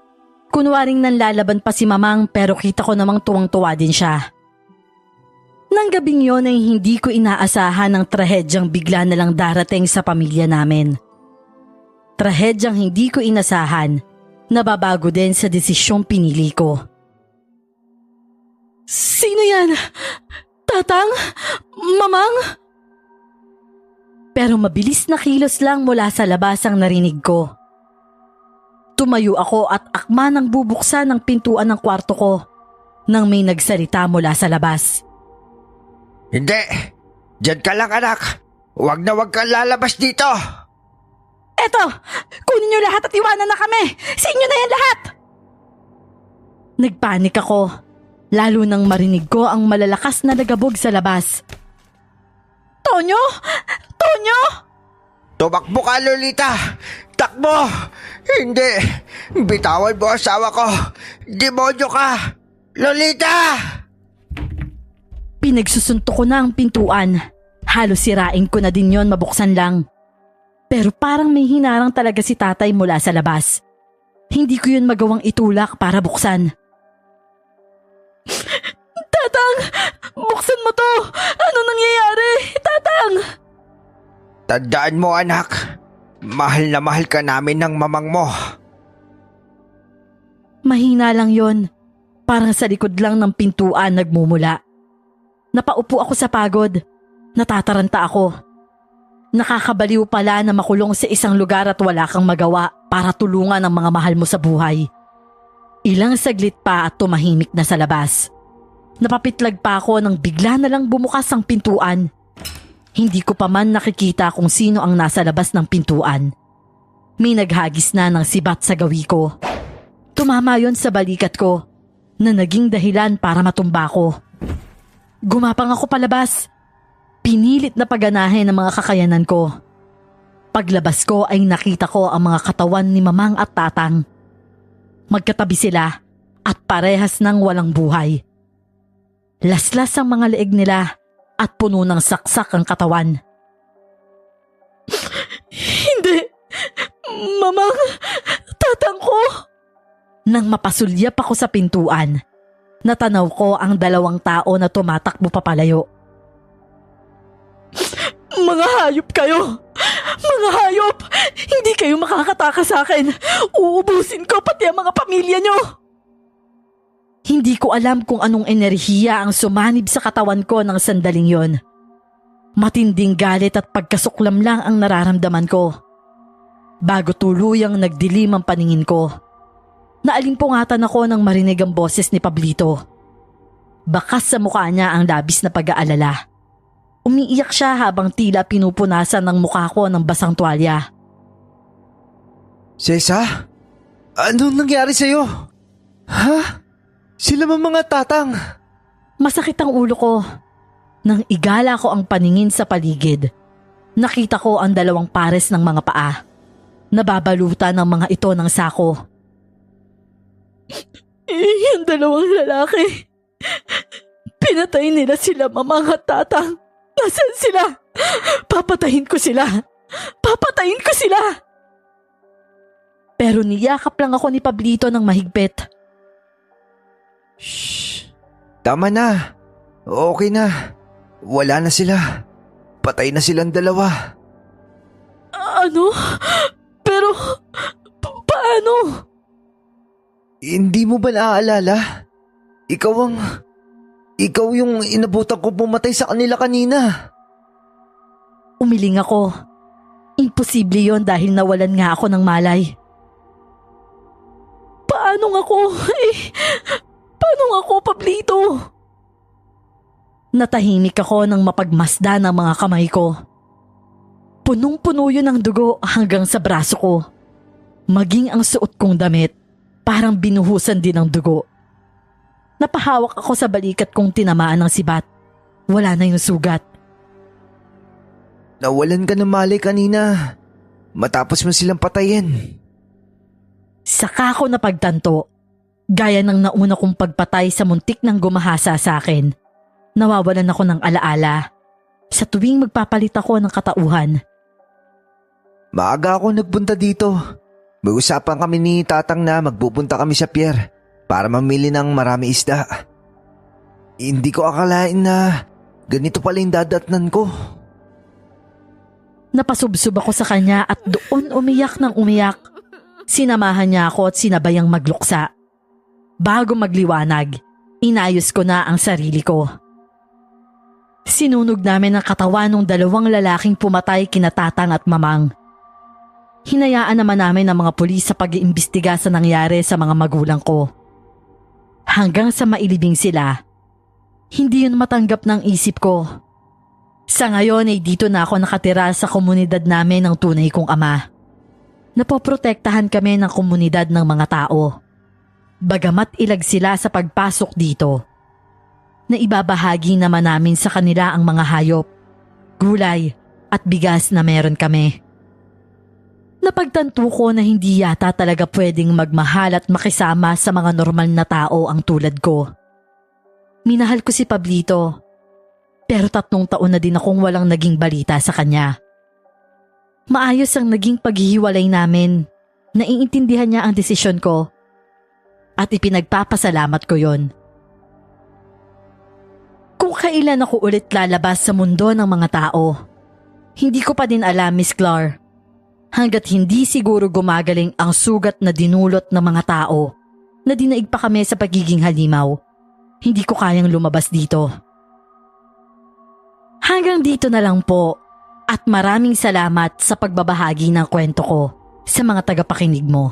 Kunwaring nanlalaban pa si Mamang pero kita ko namang tuwang-tuwa din siya. Nang gabing yon ay hindi ko inaasahan ang trahedyang bigla na lang darating sa pamilya namin. Trahedyang hindi ko inasahan, nababago din sa desisyong pinili ko. Sino yan? Tatang? Mamang? Pero mabilis na kilos lang mula sa labas ang narinig ko. Tumayo ako at akma nang bubuksan ang pintuan ng kwarto ko nang may nagsalita mula sa labas. Hindi. Diyan ka lang anak. Huwag na huwag kang lalabas dito. Eto, kunin niyo lahat at iwanan na kami. Sa inyo na yan lahat. Nagpanik ako, lalo nang marinig ko ang malalakas na nagabog sa labas. Tonyo? Tonyo? Tumakbo ka, Lolita. Takbo. Hindi. Bitawan mo asawa ko. Demonyo ka. Lolita! Pinagsusuntok ko na ang pintuan. Halos sirain ko na din yon mabuksan lang. Pero parang may hinarang talaga si Tatay mula sa labas. Hindi ko yun magawang itulak para buksan. Tatang! Buksan mo to! Ano nangyayari? Tatang! Tandaan mo anak, mahal na mahal ka namin ng mamang mo. Mahina lang yon. Parang sa likod lang ng pintuan nagmumula. Napaupo ako sa pagod. Natataranta ako. Nakakabaliw pala na makulong sa isang lugar at wala kang magawa para tulungan ang mga mahal mo sa buhay. Ilang saglit pa at tumahimik na sa labas. Napapitlag pa ako nang bigla na lang bumukas ang pintuan. Hindi ko pa man nakikita kung sino ang nasa labas ng pintuan. May naghagis na ng sibat sa gawi ko. Tumama yon sa balikat ko na naging dahilan para matumba ko. Gumapang ako palabas. Pinilit na paganahin ang mga kakayanan ko. Paglabas ko ay nakita ko ang mga katawan ni Mamang at Tatang. Magkatabi sila at parehas ng walang buhay. Laslas ang mga leeg nila at puno ng saksak ang katawan. Hindi! Mamang! Tatang ko! Nang mapasulyap ako sa pintuan, natanaw ko ang dalawang tao na tumatakbo papalayo. Mga hayop kayo! Mga hayop! Hindi kayo makakataka sa akin! Uubusin ko pati ang mga pamilya nyo! Hindi ko alam kung anong enerhiya ang sumanib sa katawan ko ng sandaling yon. Matinding galit at pagkasuklam lang ang nararamdaman ko. Bago tuluyang nagdilim ang paningin ko, naalimpungatan ako nang marinig ang boses ni Pablito. Bakas sa mukha niya ang labis na pag-aalala. Umiiyak siya habang tila pinupunasan ng mukha ko ng basang tuwalya. Sesa? Anong nangyari sa'yo? Ha? Sila mga Tatang. Masakit ang ulo ko. Nang igala ko ang paningin sa paligid, nakita ko ang dalawang pares ng mga paa. Nababalutan ng mga ito ng sako. Yung dalawang lalaki. Pinatay nila sila Mamang at Tatang. Nasaan sila? Papatayin ko sila. Papatayin ko sila. Pero niyakap lang ako ni Pablito ng mahigpit. Shh. Tama na. Okay na. Wala na sila. Patay na silang dalawa. Ano? Pero paano? Hindi mo ba naaalala? Ikaw yung inabutan ko pumatay sa kanila kanina. Umiling ako. Imposible yon dahil nawalan nga ako ng malay. Paano ako? Paano ako, Pablito? Natahimik ako nang mapagmasda ng mga kamay ko. Punong-puno yun ng dugo hanggang sa braso ko. Maging ang suot kong damit, parang binuhusan din ng dugo. Napahawak ako sa balikat kong tinamaan ng sibat. Wala na yung sugat. Nawalan ka ng malay kanina. Matapos mo silang patayin. Saka ko napagtanto, gaya ng nauna kong pagpatay sa muntik ng gumahasa sa akin, nawawalan ako ng alaala sa tuwing magpapalit ako ng katauhan. Maaga ako nagpunta dito. May usapan kami ni Tatang na magpupunta kami sa pier para mamili ng marami isda. Hindi ko akalain na ganito pala yung dadatnan ko. Napasubsob ako sa kanya at doon umiyak ng umiyak. Sinamahan niya ako at sinabayang magluksa. Bago magliwanag, inayos ko na ang sarili ko. Sinunog namin ang katawan ng dalawang lalaking pumatay kina Tatang at Mamang. Hinayaan naman namin ang mga pulis sa pag-iimbestiga sa nangyari sa mga magulang ko. Hanggang sa mailibing sila, hindi yun matanggap ng isip ko. Sa ngayon ay dito na ako nakatira sa komunidad namin ng tunay kong ama. Napoprotektahan kami ng komunidad ng mga tao. Bagamat ilag sila sa pagpasok dito, naibabahagi naman namin sa kanila ang mga hayop, gulay at bigas na meron kami. Napagtanto ko na hindi yata talaga pwedeng magmahal at makisama sa mga normal na tao ang tulad ko. Minahal ko si Pablito, pero 3 taon na din akong walang naging balita sa kanya. Maayos ang naging paghihiwalay namin. Naiintindihan niya ang desisyon ko at ipinagpapasalamat ko yon. Kung kailan ako ulit lalabas sa mundo ng mga tao, Hindi ko pa din alam, Miss Clar. Hanggat hindi siguro gumagaling ang sugat na dinulot ng mga tao na dinaig pa kami sa pagiging halimaw, hindi ko kayang lumabas dito. Hanggang dito na lang po at maraming salamat sa pagbabahagi ng kwento ko sa mga tagapakinig mo.